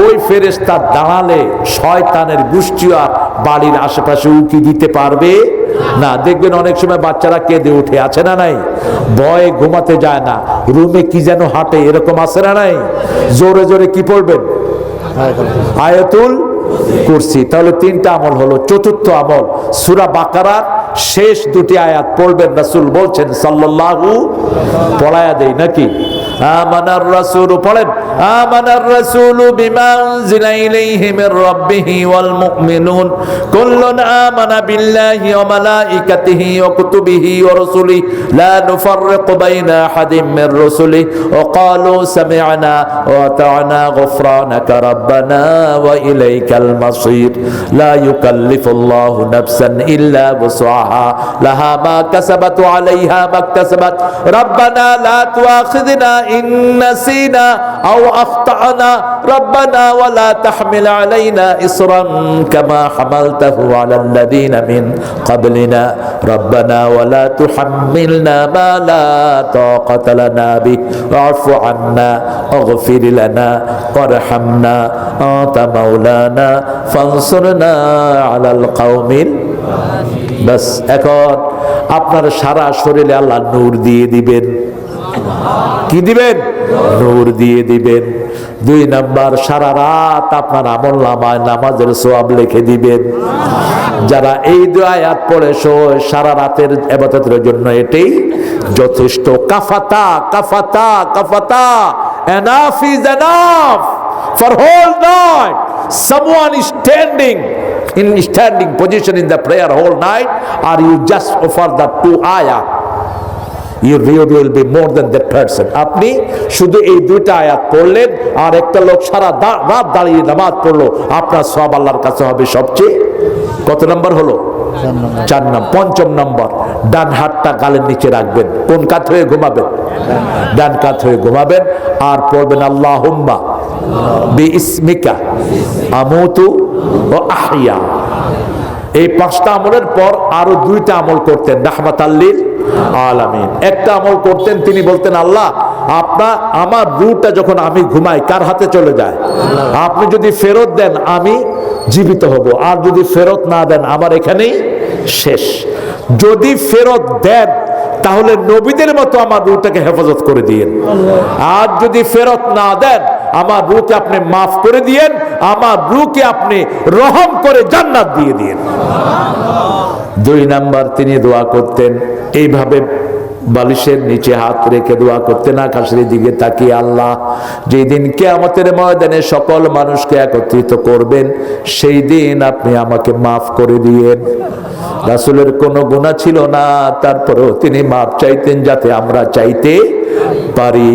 ওই ফেরেশতা দাঁড়ালে শয়তানের গোষ্ঠী আর বাড়ির আশেপাশে উকি দিতে পারবে না। দেখবেন অনেক সময় বাচ্চারা কেঁদে উঠে, আছে না নাই? ভয়ে ঘুমাতে যায় না, রুমে কি যেন হাঁটে, এরকম আছে না নাই? জোরে জোরে কি পড়বেন? আয়াতুল কুরসি। তাহলে তিনটা আমল হলো। চতুর্থ আমল, সূরা বাকারার শেষ দুটি আয়াত পড়বেন। রাসূল বলছেন সাল্লাল্লাহু, পড়ায়া দেই নাকি? আমানার রাসূল, পড়েন, আমানার রাসূলু বিমা উনজিলা ইলাইহি মির রাব্বিহি ওয়াল মুমিনুন কুল্লুন আমানা বিল্লাহি ওয়া মালাইকাতিহি ওয়া কুতুবিহি ওয়া রাসূলিহি লা নুফাররিকু বাইনা আহাদিম মির রাসূলিহি ওয়া ক্বালু সামি'না ওয়া আতা'না গুফরানাকা রাব্বানা ওয়া ইলাইকাল মাসীর লা ইউকাল্লিফুল্লাহু নাফসান ইল্লা ওয়াসআহা লাহা মা কাসাবাত ওয়া আলাইহা মা ইকতাসাবাত রাব্বানা লা তুআখিযনা إن نسينا أو أخطأنا ربنا ولا تحمل علينا إصرا كما حملته على الذين من قبلنا ربنا ولا تحملنا ما لا طاقة لنا به واعف عنا واغفر لنا وارحمنا أنت مولانا فانصرنا على القوم بس এখন আপনার সারা শরীরে আল্লাহ নূর দিয়ে দিবেন। কি দিবেন? নূর দিয়ে দিবেন। দুই নাম্বার, সারা রাত আপনার আমলনামায় নামাজের সওয়াব লিখে দিবেন। যারা এই দুই আয়াত পড়ে সারা রাতের ইবাদতের জন্য এটাই যথেষ্ট। কাফাতা কাফাতা কাফাতা, enough is enough for whole night. Someone is standing position in the prayer whole night, or you just offer the two ayah, your reward will be more than that person. আপনি শুধু এই দুইটা আয়াত পড়লেন, আর একটা লোক সারা রাত দাঁড়িয়ে নামাজ পড়লো, আপনার সওয়াব আল্লাহর কাছে হবে সবচেয়ে। কত নাম্বার হলো? 4 নম্বর। পঞ্চম নম্বর, ডান হাতটা গালের নিচে রাখবেন। কোন কাত হয়ে ঘুমাবেন? ডান কাত হয়ে ঘুমাবেন। আর পড়বেন আল্লাহুম্মা বিইসমিকা আমুতু ওয়া আহইয়া। এই 5টা আমলের পর আরো 2টা আমল করতেন, রাহমাতাল লিল আলামিন। একটা আমল করতেন, তিনি বলতেন, আল্লাহ আমার রূহটা যখন আমি ঘুমাই কার হাতে চলে যায়? আপনি যদি ফেরত দেন আমি জীবিত হব, আর যদি ফেরত না দেন আমার এখানেই শেষ। যদি ফেরত দেন তাহলে নবীদের মতো আমার রূহটাকে হেফাজত করে দিয়েন, আর যদি ফেরত না দেন আমার রূহকে আপনি মাফ করে দিয়েন, আমার রূহকে আপনি রহম করে জান্নাত দিয়ে দিয়েন। 2 নাম্বার, তিনি দোয়া করতেন এইভাবে, বালিশের নিচে হাত রেখে দোয়া করতেন, আকাশের দিকে তাকিয়ে, আল্লাহ যেই দিন কিয়ামতের ময়দানে সকল মানুষকে একত্রিত করবেন সেই দিন আপনি আমাকে মাফ করে দিয়েন। রাসূলের কোনো গুনাহ ছিল না, তারপরেও তিনি মাফ চাইতেন যাতে আমরা চাইতে পারি।